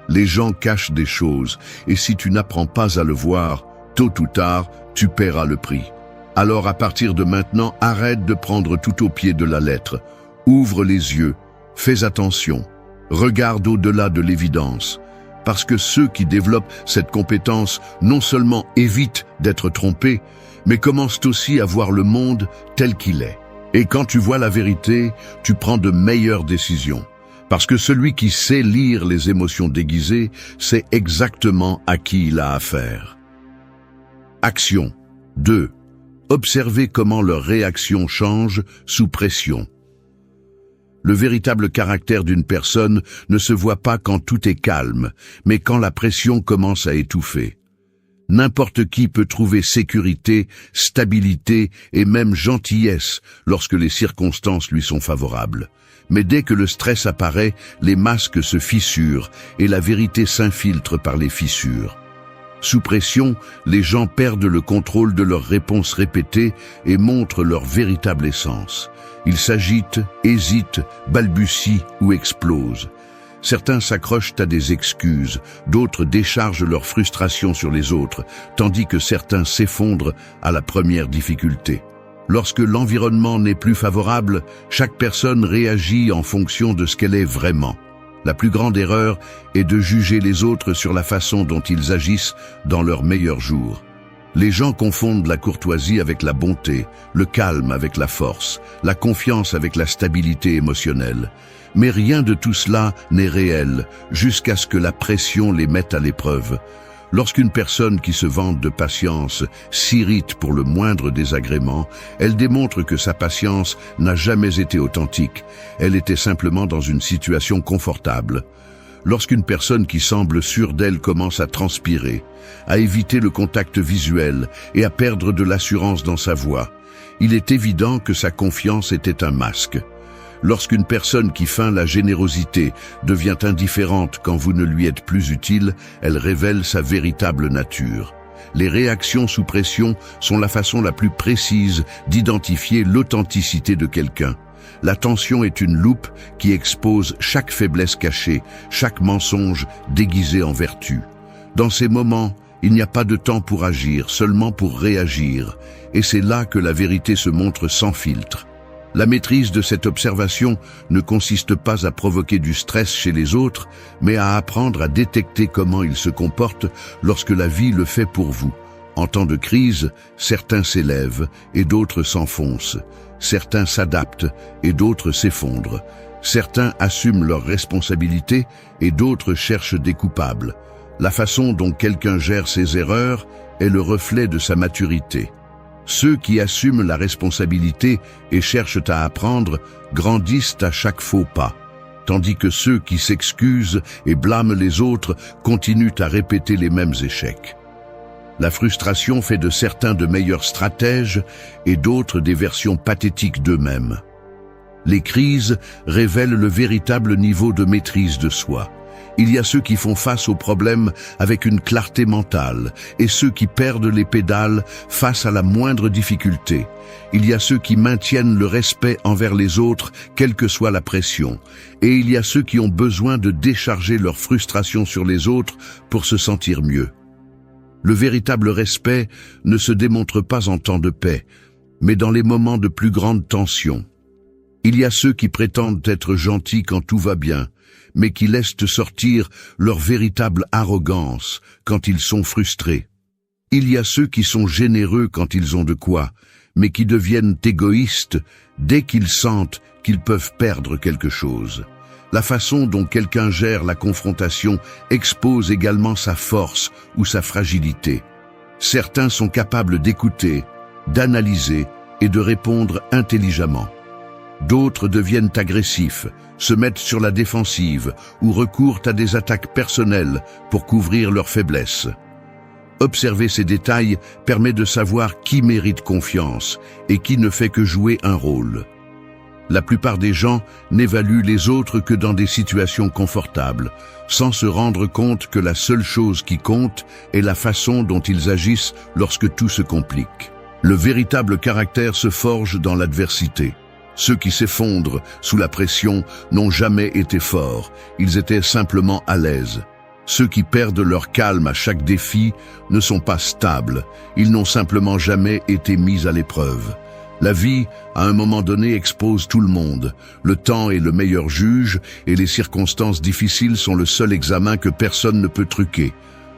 Les gens cachent des choses, et si tu n'apprends pas à le voir, tôt ou tard, tu paieras le prix. Alors à partir de maintenant, arrête de prendre tout au pied de la lettre. Ouvre les yeux, fais attention, regarde au-delà de l'évidence. Parce que ceux qui développent cette compétence non seulement évitent d'être trompés, mais commencent aussi à voir le monde tel qu'il est. Et quand tu vois la vérité, tu prends de meilleures décisions. Parce que celui qui sait lire les émotions déguisées sait exactement à qui il a affaire. Action 2. Observez comment leur réaction change sous pression. Le véritable caractère d'une personne ne se voit pas quand tout est calme, mais quand la pression commence à étouffer. N'importe qui peut trouver sécurité, stabilité et même gentillesse lorsque les circonstances lui sont favorables. Mais dès que le stress apparaît, les masques se fissurent et la vérité s'infiltre par les fissures. Sous pression, les gens perdent le contrôle de leurs réponses répétées et montrent leur véritable essence. Ils s'agitent, hésitent, balbutient ou explosent. Certains s'accrochent à des excuses, d'autres déchargent leur frustration sur les autres, tandis que certains s'effondrent à la première difficulté. Lorsque l'environnement n'est plus favorable, chaque personne réagit en fonction de ce qu'elle est vraiment. La plus grande erreur est de juger les autres sur la façon dont ils agissent dans leurs meilleurs jours. Les gens confondent la courtoisie avec la bonté, le calme avec la force, la confiance avec la stabilité émotionnelle. Mais rien de tout cela n'est réel jusqu'à ce que la pression les mette à l'épreuve. Lorsqu'une personne qui se vante de patience s'irrite pour le moindre désagrément, elle démontre que sa patience n'a jamais été authentique. Elle était simplement dans une situation confortable. Lorsqu'une personne qui semble sûre d'elle commence à transpirer, à éviter le contact visuel et à perdre de l'assurance dans sa voix, il est évident que sa confiance était un masque. Lorsqu'une personne qui feint la générosité devient indifférente quand vous ne lui êtes plus utile, elle révèle sa véritable nature. Les réactions sous pression sont la façon la plus précise d'identifier l'authenticité de quelqu'un. La tension est une loupe qui expose chaque faiblesse cachée, chaque mensonge déguisé en vertu. Dans ces moments, il n'y a pas de temps pour agir, seulement pour réagir. Et c'est là que la vérité se montre sans filtre. La maîtrise de cette observation ne consiste pas à provoquer du stress chez les autres, mais à apprendre à détecter comment ils se comportent lorsque la vie le fait pour vous. En temps de crise, certains s'élèvent et d'autres s'enfoncent. Certains s'adaptent et d'autres s'effondrent. Certains assument leurs responsabilités et d'autres cherchent des coupables. La façon dont quelqu'un gère ses erreurs est le reflet de sa maturité. Ceux qui assument la responsabilité et cherchent à apprendre grandissent à chaque faux pas, tandis que ceux qui s'excusent et blâment les autres continuent à répéter les mêmes échecs. La frustration fait de certains de meilleurs stratèges et d'autres des versions pathétiques d'eux-mêmes. Les crises révèlent le véritable niveau de maîtrise de soi. Il y a ceux qui font face aux problèmes avec une clarté mentale et ceux qui perdent les pédales face à la moindre difficulté. Il y a ceux qui maintiennent le respect envers les autres, quelle que soit la pression. Et il y a ceux qui ont besoin de décharger leur frustration sur les autres pour se sentir mieux. Le véritable respect ne se démontre pas en temps de paix, mais dans les moments de plus grande tension. Il y a ceux qui prétendent être gentils quand tout va bien, mais qui laissent sortir leur véritable arrogance quand ils sont frustrés. Il y a ceux qui sont généreux quand ils ont de quoi, mais qui deviennent égoïstes dès qu'ils sentent qu'ils peuvent perdre quelque chose. La façon dont quelqu'un gère la confrontation expose également sa force ou sa fragilité. Certains sont capables d'écouter, d'analyser et de répondre intelligemment. D'autres deviennent agressifs, se mettent sur la défensive ou recourent à des attaques personnelles pour couvrir leurs faiblesses. Observer ces détails permet de savoir qui mérite confiance et qui ne fait que jouer un rôle. La plupart des gens n'évaluent les autres que dans des situations confortables, sans se rendre compte que la seule chose qui compte est la façon dont ils agissent lorsque tout se complique. Le véritable caractère se forge dans l'adversité. Ceux qui s'effondrent sous la pression n'ont jamais été forts, ils étaient simplement à l'aise. Ceux qui perdent leur calme à chaque défi ne sont pas stables, ils n'ont simplement jamais été mis à l'épreuve. La vie, à un moment donné, expose tout le monde. Le temps est le meilleur juge et les circonstances difficiles sont le seul examen que personne ne peut truquer.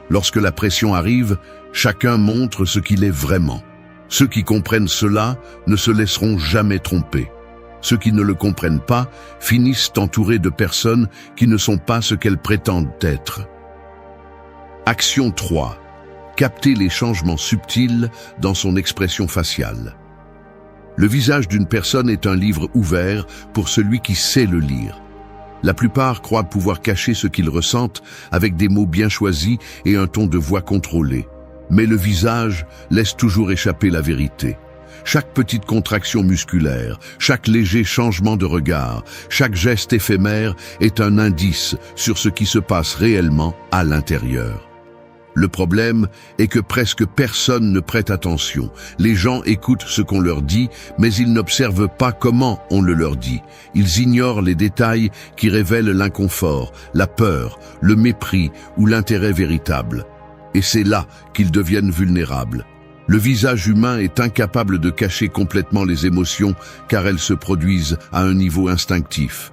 Lorsque la pression arrive, chacun montre ce qu'il est vraiment. Ceux qui comprennent cela ne se laisseront jamais tromper. Ceux qui ne le comprennent pas finissent entourés de personnes qui ne sont pas ce qu'elles prétendent être. Action 3. Capter les changements subtils dans son expression faciale. Le visage d'une personne est un livre ouvert pour celui qui sait le lire. La plupart croient pouvoir cacher ce qu'ils ressentent avec des mots bien choisis et un ton de voix contrôlé. Mais le visage laisse toujours échapper la vérité. Chaque petite contraction musculaire, chaque léger changement de regard, chaque geste éphémère est un indice sur ce qui se passe réellement à l'intérieur. Le problème est que presque personne ne prête attention. Les gens écoutent ce qu'on leur dit, mais ils n'observent pas comment on le leur dit. Ils ignorent les détails qui révèlent l'inconfort, la peur, le mépris ou l'intérêt véritable. Et c'est là qu'ils deviennent vulnérables. Le visage humain est incapable de cacher complètement les émotions car elles se produisent à un niveau instinctif.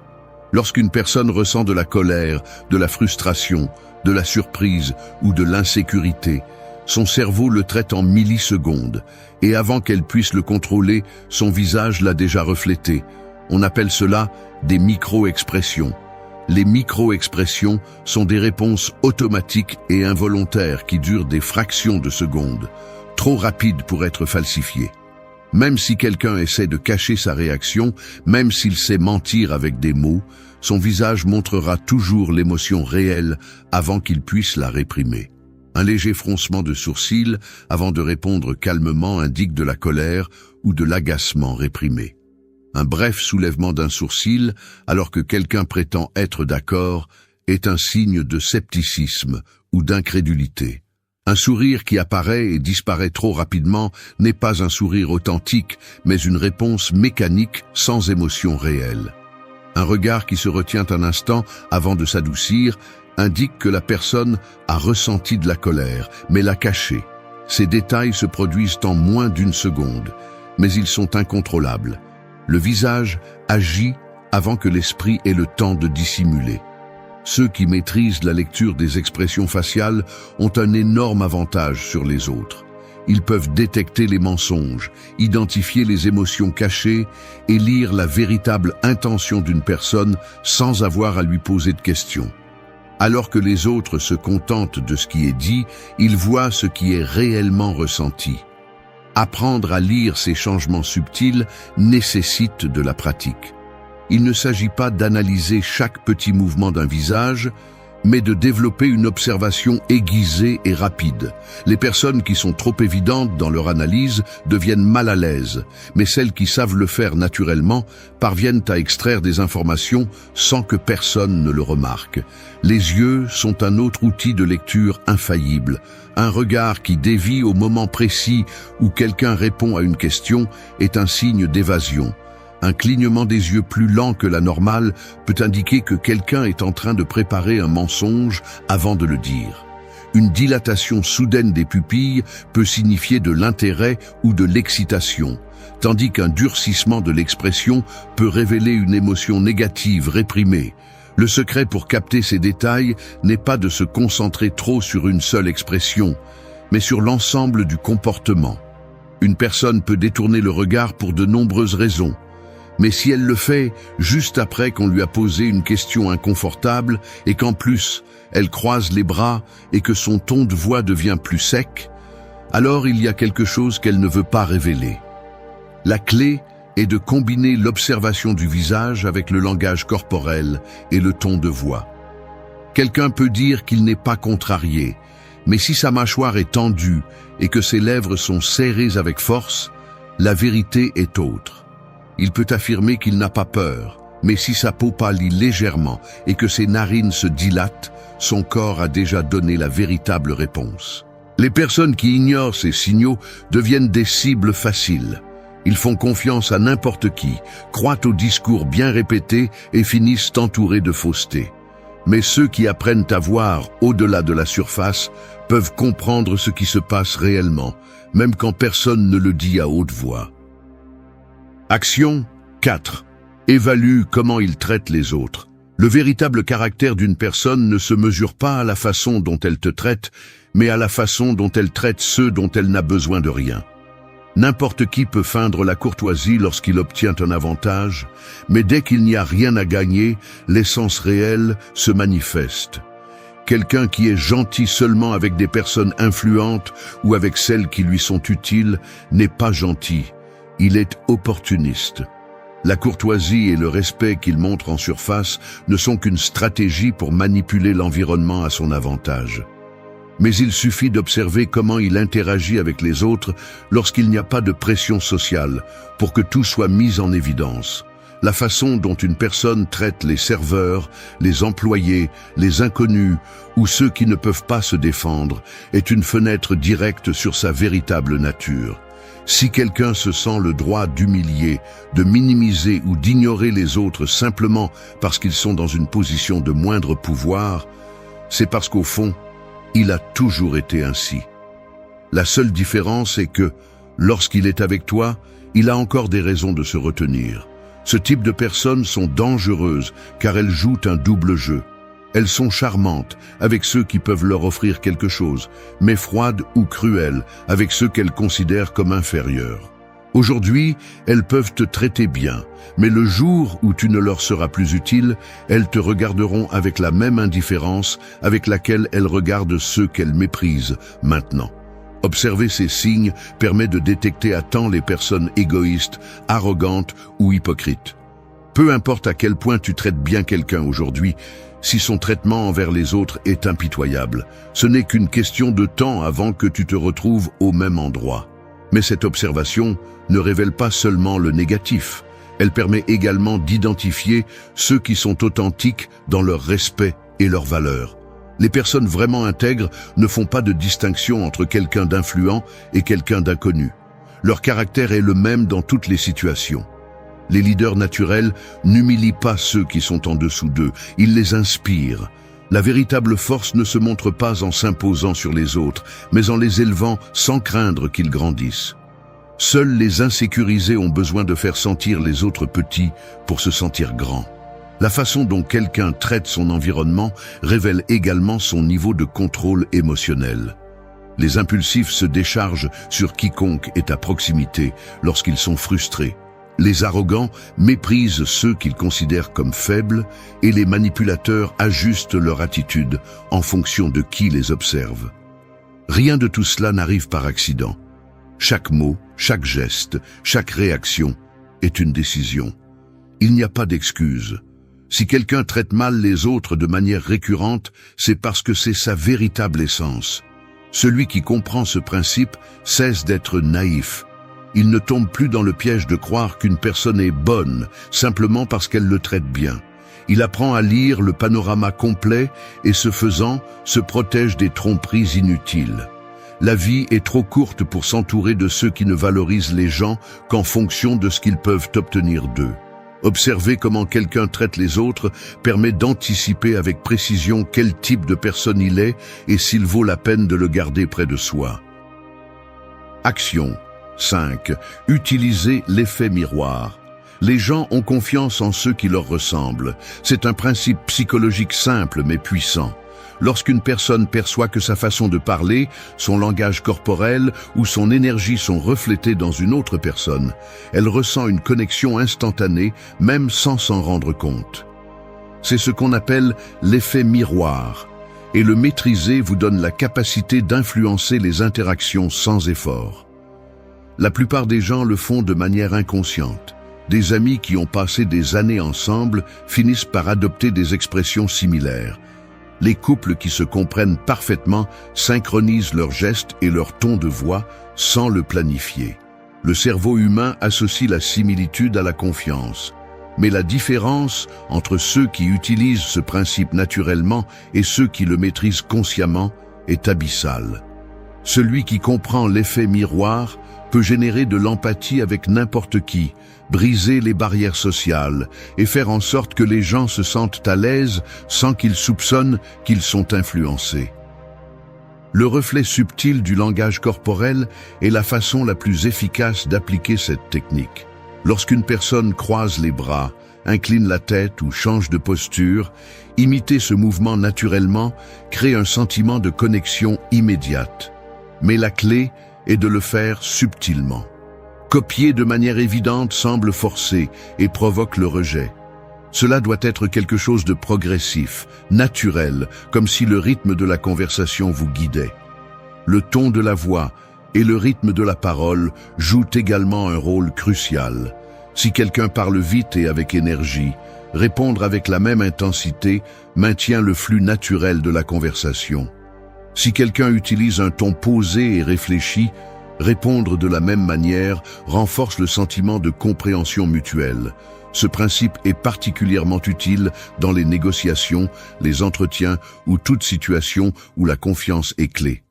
Lorsqu'une personne ressent de la colère, de la frustration, de la surprise ou de l'insécurité, son cerveau le traite en millisecondes et avant qu'elle puisse le contrôler, son visage l'a déjà reflété. On appelle cela des micro-expressions. Les micro-expressions sont des réponses automatiques et involontaires qui durent des fractions de secondes, trop rapides pour être falsifiées. Même si quelqu'un essaie de cacher sa réaction, même s'il sait mentir avec des mots, son visage montrera toujours l'émotion réelle avant qu'il puisse la réprimer. Un léger froncement de sourcils avant de répondre calmement indique de la colère ou de l'agacement réprimé. Un bref soulèvement d'un sourcil alors que quelqu'un prétend être d'accord est un signe de scepticisme ou d'incrédulité. Un sourire qui apparaît et disparaît trop rapidement n'est pas un sourire authentique, mais une réponse mécanique sans émotion réelle. Un regard qui se retient un instant avant de s'adoucir indique que la personne a ressenti de la colère, mais l'a cachée. Ces détails se produisent en moins d'une seconde, mais ils sont incontrôlables. Le visage agit avant que l'esprit ait le temps de dissimuler. Ceux qui maîtrisent la lecture des expressions faciales ont un énorme avantage sur les autres. Ils peuvent détecter les mensonges, identifier les émotions cachées et lire la véritable intention d'une personne sans avoir à lui poser de questions. Alors que les autres se contentent de ce qui est dit, ils voient ce qui est réellement ressenti. Apprendre à lire ces changements subtils nécessite de la pratique. Il ne s'agit pas d'analyser chaque petit mouvement d'un visage, mais de développer une observation aiguisée et rapide. Les personnes qui sont trop évidentes dans leur analyse deviennent mal à l'aise, mais celles qui savent le faire naturellement parviennent à extraire des informations sans que personne ne le remarque. Les yeux sont un autre outil de lecture infaillible. Un regard qui dévie au moment précis où quelqu'un répond à une question est un signe d'évasion. Un clignement des yeux plus lent que la normale peut indiquer que quelqu'un est en train de préparer un mensonge avant de le dire. Une dilatation soudaine des pupilles peut signifier de l'intérêt ou de l'excitation, tandis qu'un durcissement de l'expression peut révéler une émotion négative réprimée. Le secret pour capter ces détails n'est pas de se concentrer trop sur une seule expression, mais sur l'ensemble du comportement. Une personne peut détourner le regard pour de nombreuses raisons. Mais si elle le fait juste après qu'on lui a posé une question inconfortable et qu'en plus elle croise les bras et que son ton de voix devient plus sec, alors il y a quelque chose qu'elle ne veut pas révéler. La clé est de combiner l'observation du visage avec le langage corporel et le ton de voix. Quelqu'un peut dire qu'il n'est pas contrarié, mais si sa mâchoire est tendue et que ses lèvres sont serrées avec force, la vérité est autre. Il peut affirmer qu'il n'a pas peur, mais si sa peau pâlit légèrement et que ses narines se dilatent, son corps a déjà donné la véritable réponse. Les personnes qui ignorent ces signaux deviennent des cibles faciles. Ils font confiance à n'importe qui, croient aux discours bien répétés et finissent entourés de fausseté. Mais ceux qui apprennent à voir au-delà de la surface peuvent comprendre ce qui se passe réellement, même quand personne ne le dit à haute voix. Action 4. Évalue comment il traite les autres. Le véritable caractère d'une personne ne se mesure pas à la façon dont elle te traite, mais à la façon dont elle traite ceux dont elle n'a besoin de rien. N'importe qui peut feindre la courtoisie lorsqu'il obtient un avantage, mais dès qu'il n'y a rien à gagner, l'essence réelle se manifeste. Quelqu'un qui est gentil seulement avec des personnes influentes ou avec celles qui lui sont utiles n'est pas gentil, il est opportuniste. La courtoisie et le respect qu'il montre en surface ne sont qu'une stratégie pour manipuler l'environnement à son avantage. Mais il suffit d'observer comment il interagit avec les autres lorsqu'il n'y a pas de pression sociale pour que tout soit mis en évidence. La façon dont une personne traite les serveurs, les employés, les inconnus ou ceux qui ne peuvent pas se défendre est une fenêtre directe sur sa véritable nature. Si quelqu'un se sent le droit d'humilier, de minimiser ou d'ignorer les autres simplement parce qu'ils sont dans une position de moindre pouvoir, c'est parce qu'au fond, il a toujours été ainsi. La seule différence est que, lorsqu'il est avec toi, il a encore des raisons de se retenir. Ce type de personnes sont dangereuses car elles jouent un double jeu. Elles sont charmantes avec ceux qui peuvent leur offrir quelque chose, mais froides ou cruelles avec ceux qu'elles considèrent comme inférieurs. Aujourd'hui, elles peuvent te traiter bien, mais le jour où tu ne leur seras plus utile, elles te regarderont avec la même indifférence avec laquelle elles regardent ceux qu'elles méprisent maintenant. Observer ces signes permet de détecter à temps les personnes égoïstes, arrogantes ou hypocrites. Peu importe à quel point tu traites bien quelqu'un aujourd'hui, si son traitement envers les autres est impitoyable, ce n'est qu'une question de temps avant que tu te retrouves au même endroit. Mais cette observation ne révèle pas seulement le négatif, elle permet également d'identifier ceux qui sont authentiques dans leur respect et leurs valeurs. Les personnes vraiment intègres ne font pas de distinction entre quelqu'un d'influent et quelqu'un d'inconnu. Leur caractère est le même dans toutes les situations. Les leaders naturels n'humilient pas ceux qui sont en dessous d'eux, ils les inspirent. La véritable force ne se montre pas en s'imposant sur les autres, mais en les élevant sans craindre qu'ils grandissent. Seuls les insécurisés ont besoin de faire sentir les autres petits pour se sentir grands. La façon dont quelqu'un traite son environnement révèle également son niveau de contrôle émotionnel. Les impulsifs se déchargent sur quiconque est à proximité lorsqu'ils sont frustrés. Les arrogants méprisent ceux qu'ils considèrent comme faibles et les manipulateurs ajustent leur attitude en fonction de qui les observe. Rien de tout cela n'arrive par accident. Chaque mot, chaque geste, chaque réaction est une décision. Il n'y a pas d'excuse. Si quelqu'un traite mal les autres de manière récurrente, c'est parce que c'est sa véritable essence. Celui qui comprend ce principe cesse d'être naïf. Il ne tombe plus dans le piège de croire qu'une personne est bonne simplement parce qu'elle le traite bien. Il apprend à lire le panorama complet et, ce faisant, se protège des tromperies inutiles. La vie est trop courte pour s'entourer de ceux qui ne valorisent les gens qu'en fonction de ce qu'ils peuvent obtenir d'eux. Observer comment quelqu'un traite les autres permet d'anticiper avec précision quel type de personne il est et s'il vaut la peine de le garder près de soi. Action 5. Utiliser l'effet miroir. Les gens ont confiance en ceux qui leur ressemblent. C'est un principe psychologique simple mais puissant. Lorsqu'une personne perçoit que sa façon de parler, son langage corporel ou son énergie sont reflétés dans une autre personne, elle ressent une connexion instantanée, même sans s'en rendre compte. C'est ce qu'on appelle l'effet miroir, et le maîtriser vous donne la capacité d'influencer les interactions sans effort. La plupart des gens le font de manière inconsciente. Des amis qui ont passé des années ensemble finissent par adopter des expressions similaires. Les couples qui se comprennent parfaitement synchronisent leurs gestes et leur ton de voix sans le planifier. Le cerveau humain associe la similitude à la confiance. Mais la différence entre ceux qui utilisent ce principe naturellement et ceux qui le maîtrisent consciemment est abyssale. Celui qui comprend l'effet miroir peut générer de l'empathie avec n'importe qui, briser les barrières sociales et faire en sorte que les gens se sentent à l'aise sans qu'ils soupçonnent qu'ils sont influencés. Le reflet subtil du langage corporel est la façon la plus efficace d'appliquer cette technique. Lorsqu'une personne croise les bras, incline la tête ou change de posture, imiter ce mouvement naturellement crée un sentiment de connexion immédiate. Mais la clé est de le faire subtilement. Copier de manière évidente semble forcé et provoque le rejet. Cela doit être quelque chose de progressif, naturel, comme si le rythme de la conversation vous guidait. Le ton de la voix et le rythme de la parole jouent également un rôle crucial. Si quelqu'un parle vite et avec énergie, répondre avec la même intensité maintient le flux naturel de la conversation. Si quelqu'un utilise un ton posé et réfléchi, répondre de la même manière renforce le sentiment de compréhension mutuelle. Ce principe est particulièrement utile dans les négociations, les entretiens ou toute situation où la confiance est clé.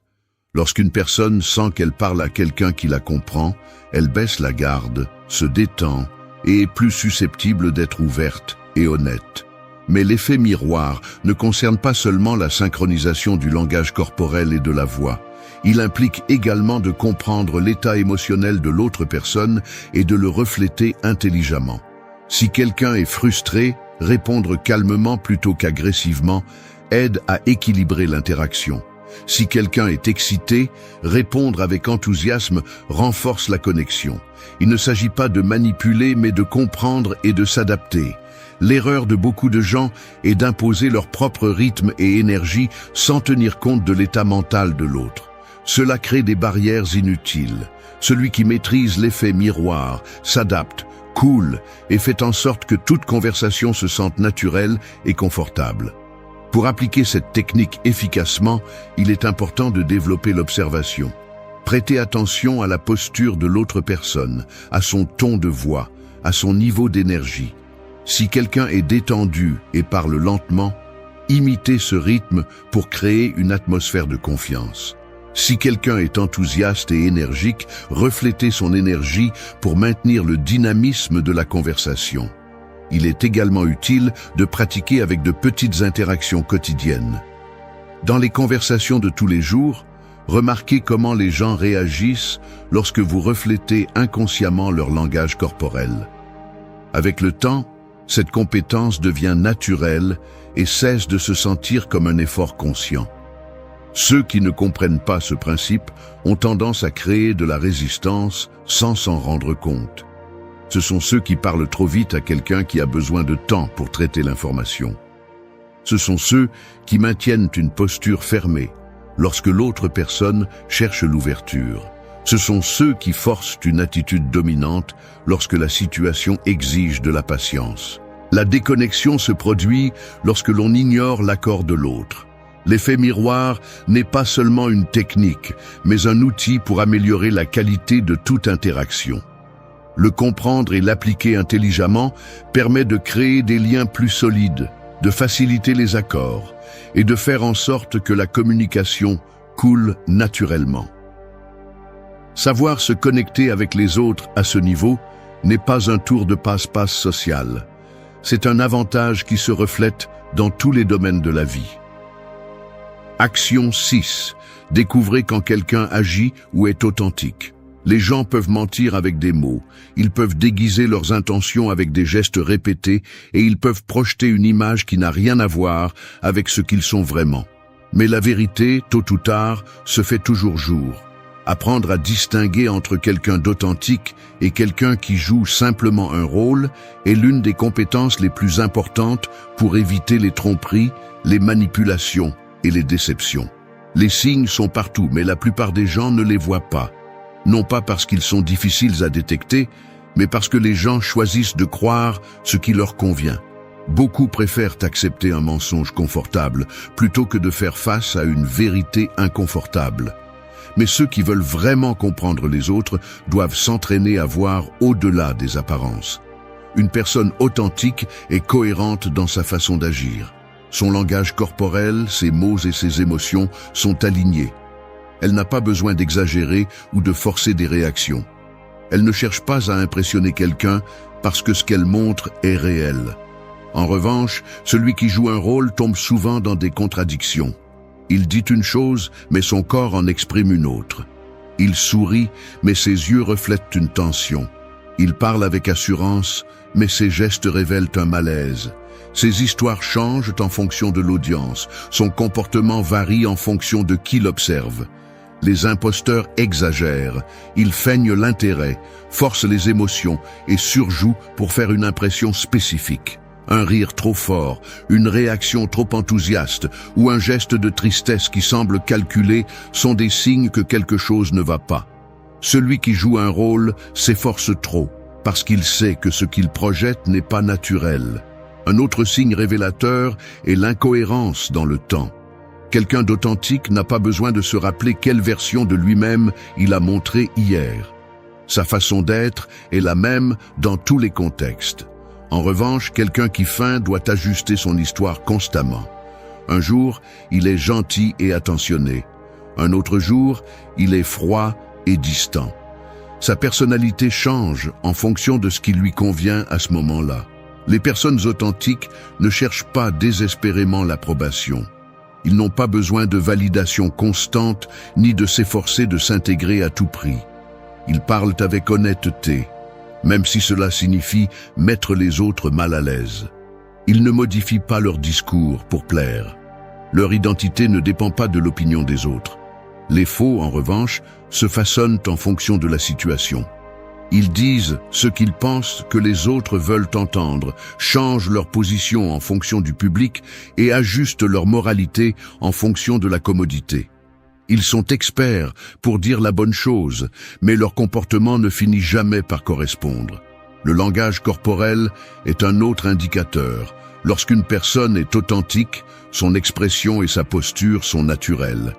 Lorsqu'une personne sent qu'elle parle à quelqu'un qui la comprend, elle baisse la garde, se détend et est plus susceptible d'être ouverte et honnête. Mais l'effet miroir ne concerne pas seulement la synchronisation du langage corporel et de la voix. Il implique également de comprendre l'état émotionnel de l'autre personne et de le refléter intelligemment. Si quelqu'un est frustré, répondre calmement plutôt qu'agressivement aide à équilibrer l'interaction. Si quelqu'un est excité, répondre avec enthousiasme renforce la connexion. Il ne s'agit pas de manipuler, mais de comprendre et de s'adapter. L'erreur de beaucoup de gens est d'imposer leur propre rythme et énergie sans tenir compte de l'état mental de l'autre. Cela crée des barrières inutiles. Celui qui maîtrise l'effet miroir s'adapte, coule et fait en sorte que toute conversation se sente naturelle et confortable. Pour appliquer cette technique efficacement, il est important de développer l'observation. Prêtez attention à la posture de l'autre personne, à son ton de voix, à son niveau d'énergie. Si quelqu'un est détendu et parle lentement, imitez ce rythme pour créer une atmosphère de confiance. Si quelqu'un est enthousiaste et énergique, reflétez son énergie pour maintenir le dynamisme de la conversation. Il est également utile de pratiquer avec de petites interactions quotidiennes. Dans les conversations de tous les jours, remarquez comment les gens réagissent lorsque vous reflétez inconsciemment leur langage corporel. Avec le temps, cette compétence devient naturelle et cesse de se sentir comme un effort conscient. Ceux qui ne comprennent pas ce principe ont tendance à créer de la résistance sans s'en rendre compte. Ce sont ceux qui parlent trop vite à quelqu'un qui a besoin de temps pour traiter l'information. Ce sont ceux qui maintiennent une posture fermée lorsque l'autre personne cherche l'ouverture. Ce sont ceux qui forcent une attitude dominante lorsque la situation exige de la patience. La déconnexion se produit lorsque l'on ignore l'accord de l'autre. L'effet miroir n'est pas seulement une technique, mais un outil pour améliorer la qualité de toute interaction. Le comprendre et l'appliquer intelligemment permet de créer des liens plus solides, de faciliter les accords et de faire en sorte que la communication coule naturellement. Savoir se connecter avec les autres à ce niveau n'est pas un tour de passe-passe social. C'est un avantage qui se reflète dans tous les domaines de la vie. Action 6. Découvrez quand quelqu'un agit ou est authentique. Les gens peuvent mentir avec des mots, ils peuvent déguiser leurs intentions avec des gestes répétés et ils peuvent projeter une image qui n'a rien à voir avec ce qu'ils sont vraiment. Mais la vérité, tôt ou tard, se fait toujours jour. Apprendre à distinguer entre quelqu'un d'authentique et quelqu'un qui joue simplement un rôle est l'une des compétences les plus importantes pour éviter les tromperies, les manipulations et les déceptions. Les signes sont partout, mais la plupart des gens ne les voient pas. Non pas parce qu'ils sont difficiles à détecter, mais parce que les gens choisissent de croire ce qui leur convient. Beaucoup préfèrent accepter un mensonge confortable plutôt que de faire face à une vérité inconfortable. Mais ceux qui veulent vraiment comprendre les autres doivent s'entraîner à voir au-delà des apparences. Une personne authentique est cohérente dans sa façon d'agir. Son langage corporel, ses mots et ses émotions sont alignés. Elle n'a pas besoin d'exagérer ou de forcer des réactions. Elle ne cherche pas à impressionner quelqu'un parce que ce qu'elle montre est réel. En revanche, celui qui joue un rôle tombe souvent dans des contradictions. Il dit une chose, mais son corps en exprime une autre. Il sourit, mais ses yeux reflètent une tension. Il parle avec assurance, mais ses gestes révèlent un malaise. Ses histoires changent en fonction de l'audience. Son comportement varie en fonction de qui l'observe. Les imposteurs exagèrent, ils feignent l'intérêt, forcent les émotions et surjouent pour faire une impression spécifique. Un rire trop fort, une réaction trop enthousiaste ou un geste de tristesse qui semble calculé sont des signes que quelque chose ne va pas. Celui qui joue un rôle s'efforce trop parce qu'il sait que ce qu'il projette n'est pas naturel. Un autre signe révélateur est l'incohérence dans le temps. Quelqu'un d'authentique n'a pas besoin de se rappeler quelle version de lui-même il a montré hier. Sa façon d'être est la même dans tous les contextes. En revanche, quelqu'un qui feint doit ajuster son histoire constamment. Un jour, il est gentil et attentionné. Un autre jour, il est froid et distant. Sa personnalité change en fonction de ce qui lui convient à ce moment-là. Les personnes authentiques ne cherchent pas désespérément l'approbation. Ils n'ont pas besoin de validation constante ni de s'efforcer de s'intégrer à tout prix. Ils parlent avec honnêteté, même si cela signifie mettre les autres mal à l'aise. Ils ne modifient pas leur discours pour plaire. Leur identité ne dépend pas de l'opinion des autres. Les faux, en revanche, se façonnent en fonction de la situation. Ils disent ce qu'ils pensent que les autres veulent entendre, changent leur position en fonction du public et ajustent leur moralité en fonction de la commodité. Ils sont experts pour dire la bonne chose, mais leur comportement ne finit jamais par correspondre. Le langage corporel est un autre indicateur. Lorsqu'une personne est authentique, son expression et sa posture sont naturelles.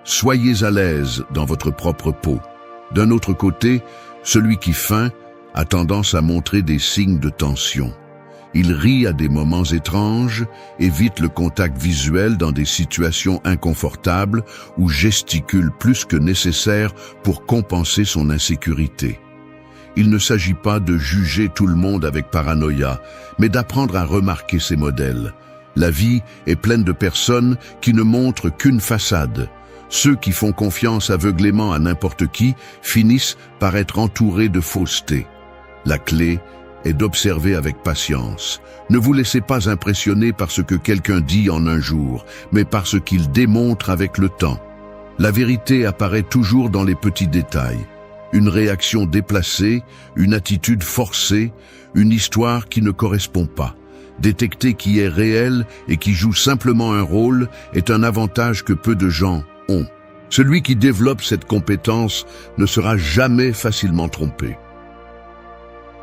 Soyez à l'aise dans votre propre peau. D'un autre côté, celui qui feint a tendance à montrer des signes de tension. Il rit à des moments étranges, évite le contact visuel dans des situations inconfortables ou gesticule plus que nécessaire pour compenser son insécurité. Il ne s'agit pas de juger tout le monde avec paranoïa, mais d'apprendre à remarquer ces modèles. La vie est pleine de personnes qui ne montrent qu'une façade. Ceux qui font confiance aveuglément à n'importe qui finissent par être entourés de fausseté. La clé est d'observer avec patience. Ne vous laissez pas impressionner par ce que quelqu'un dit en un jour, mais par ce qu'il démontre avec le temps. La vérité apparaît toujours dans les petits détails. Une réaction déplacée, une attitude forcée, une histoire qui ne correspond pas. Détecter qui est réel et qui joue simplement un rôle est un avantage que peu de gens ont. Celui qui développe cette compétence ne sera jamais facilement trompé.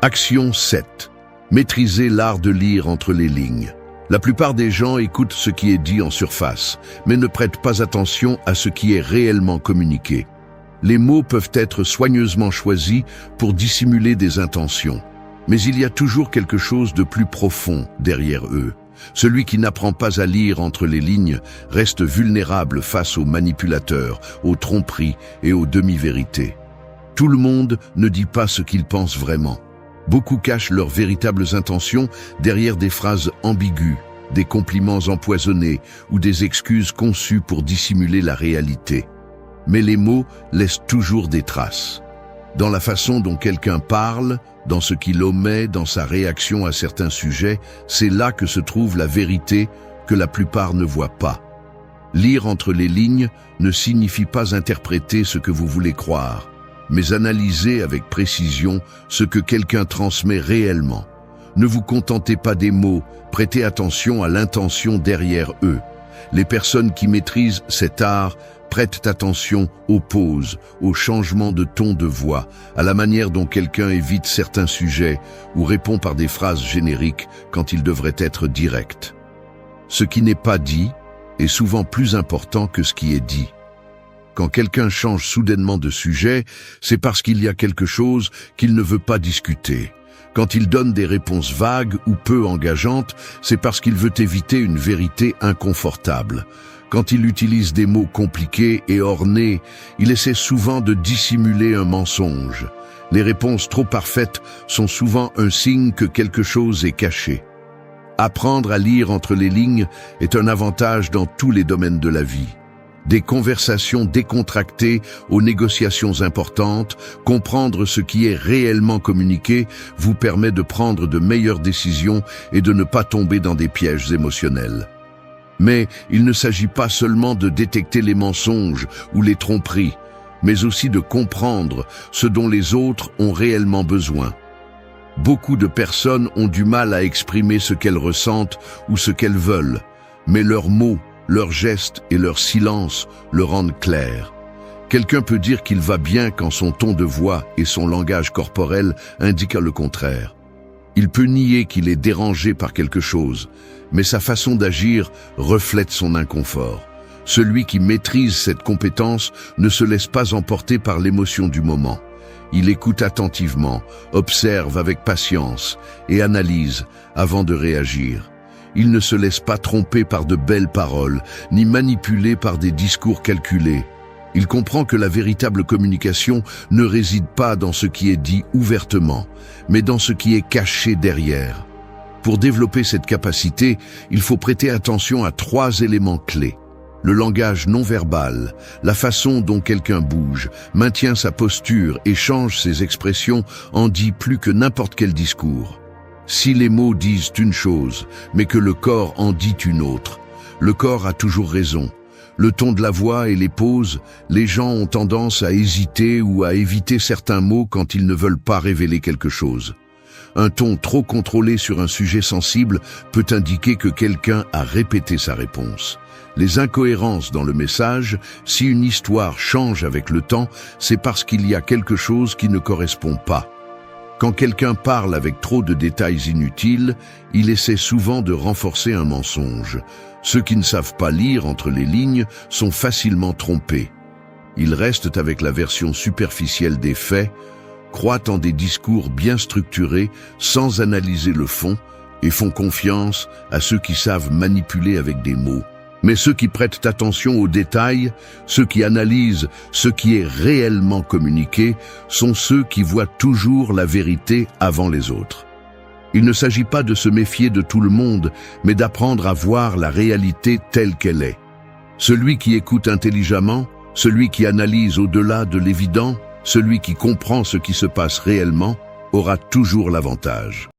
Action 7. Maîtriser l'art de lire entre les lignes. La plupart des gens écoutent ce qui est dit en surface, mais ne prêtent pas attention à ce qui est réellement communiqué. Les mots peuvent être soigneusement choisis pour dissimuler des intentions, mais il y a toujours quelque chose de plus profond derrière eux. Celui qui n'apprend pas à lire entre les lignes reste vulnérable face aux manipulateurs, aux tromperies et aux demi-vérités. Tout le monde ne dit pas ce qu'il pense vraiment. Beaucoup cachent leurs véritables intentions derrière des phrases ambiguës, des compliments empoisonnés ou des excuses conçues pour dissimuler la réalité. Mais les mots laissent toujours des traces. Dans la façon dont quelqu'un parle, dans ce qu'il omet, dans sa réaction à certains sujets, c'est là que se trouve la vérité que la plupart ne voient pas. Lire entre les lignes ne signifie pas interpréter ce que vous voulez croire, mais analyser avec précision ce que quelqu'un transmet réellement. Ne vous contentez pas des mots, prêtez attention à l'intention derrière eux. Les personnes qui maîtrisent cet art prêtent attention aux pauses, aux changements de ton de voix, à la manière dont quelqu'un évite certains sujets ou répond par des phrases génériques quand il devrait être direct. Ce qui n'est pas dit est souvent plus important que ce qui est dit. Quand quelqu'un change soudainement de sujet, c'est parce qu'il y a quelque chose qu'il ne veut pas discuter. Quand il donne des réponses vagues ou peu engageantes, c'est parce qu'il veut éviter une vérité inconfortable. Quand il utilise des mots compliqués et ornés, il essaie souvent de dissimuler un mensonge. Les réponses trop parfaites sont souvent un signe que quelque chose est caché. Apprendre à lire entre les lignes est un avantage dans tous les domaines de la vie. Des conversations décontractées aux négociations importantes, comprendre ce qui est réellement communiqué vous permet de prendre de meilleures décisions et de ne pas tomber dans des pièges émotionnels. Mais il ne s'agit pas seulement de détecter les mensonges ou les tromperies, mais aussi de comprendre ce dont les autres ont réellement besoin. Beaucoup de personnes ont du mal à exprimer ce qu'elles ressentent ou ce qu'elles veulent, mais leurs mots, leurs gestes et leur silence le rendent clair. Quelqu'un peut dire qu'il va bien quand son ton de voix et son langage corporel indiquent le contraire. Il peut nier qu'il est dérangé par quelque chose, mais sa façon d'agir reflète son inconfort. Celui qui maîtrise cette compétence ne se laisse pas emporter par l'émotion du moment. Il écoute attentivement, observe avec patience et analyse avant de réagir. Il ne se laisse pas tromper par de belles paroles, ni manipuler par des discours calculés. Il comprend que la véritable communication ne réside pas dans ce qui est dit ouvertement, mais dans ce qui est caché derrière. Pour développer cette capacité, il faut prêter attention à 3 éléments clés. Le langage non verbal, la façon dont quelqu'un bouge, maintient sa posture et change ses expressions en dit plus que n'importe quel discours. Si les mots disent une chose, mais que le corps en dit une autre, le corps a toujours raison. Le ton de la voix et les pauses, les gens ont tendance à hésiter ou à éviter certains mots quand ils ne veulent pas révéler quelque chose. Un ton trop contrôlé sur un sujet sensible peut indiquer que quelqu'un a répété sa réponse. Les incohérences dans le message, si une histoire change avec le temps, c'est parce qu'il y a quelque chose qui ne correspond pas. Quand quelqu'un parle avec trop de détails inutiles, il essaie souvent de renforcer un mensonge. Ceux qui ne savent pas lire entre les lignes sont facilement trompés. Ils restent avec la version superficielle des faits, croient en des discours bien structurés sans analyser le fond et font confiance à ceux qui savent manipuler avec des mots. Mais ceux qui prêtent attention aux détails, ceux qui analysent ce qui est réellement communiqué, sont ceux qui voient toujours la vérité avant les autres. Il ne s'agit pas de se méfier de tout le monde, mais d'apprendre à voir la réalité telle qu'elle est. Celui qui écoute intelligemment, celui qui analyse au-delà de l'évident, celui qui comprend ce qui se passe réellement, aura toujours l'avantage.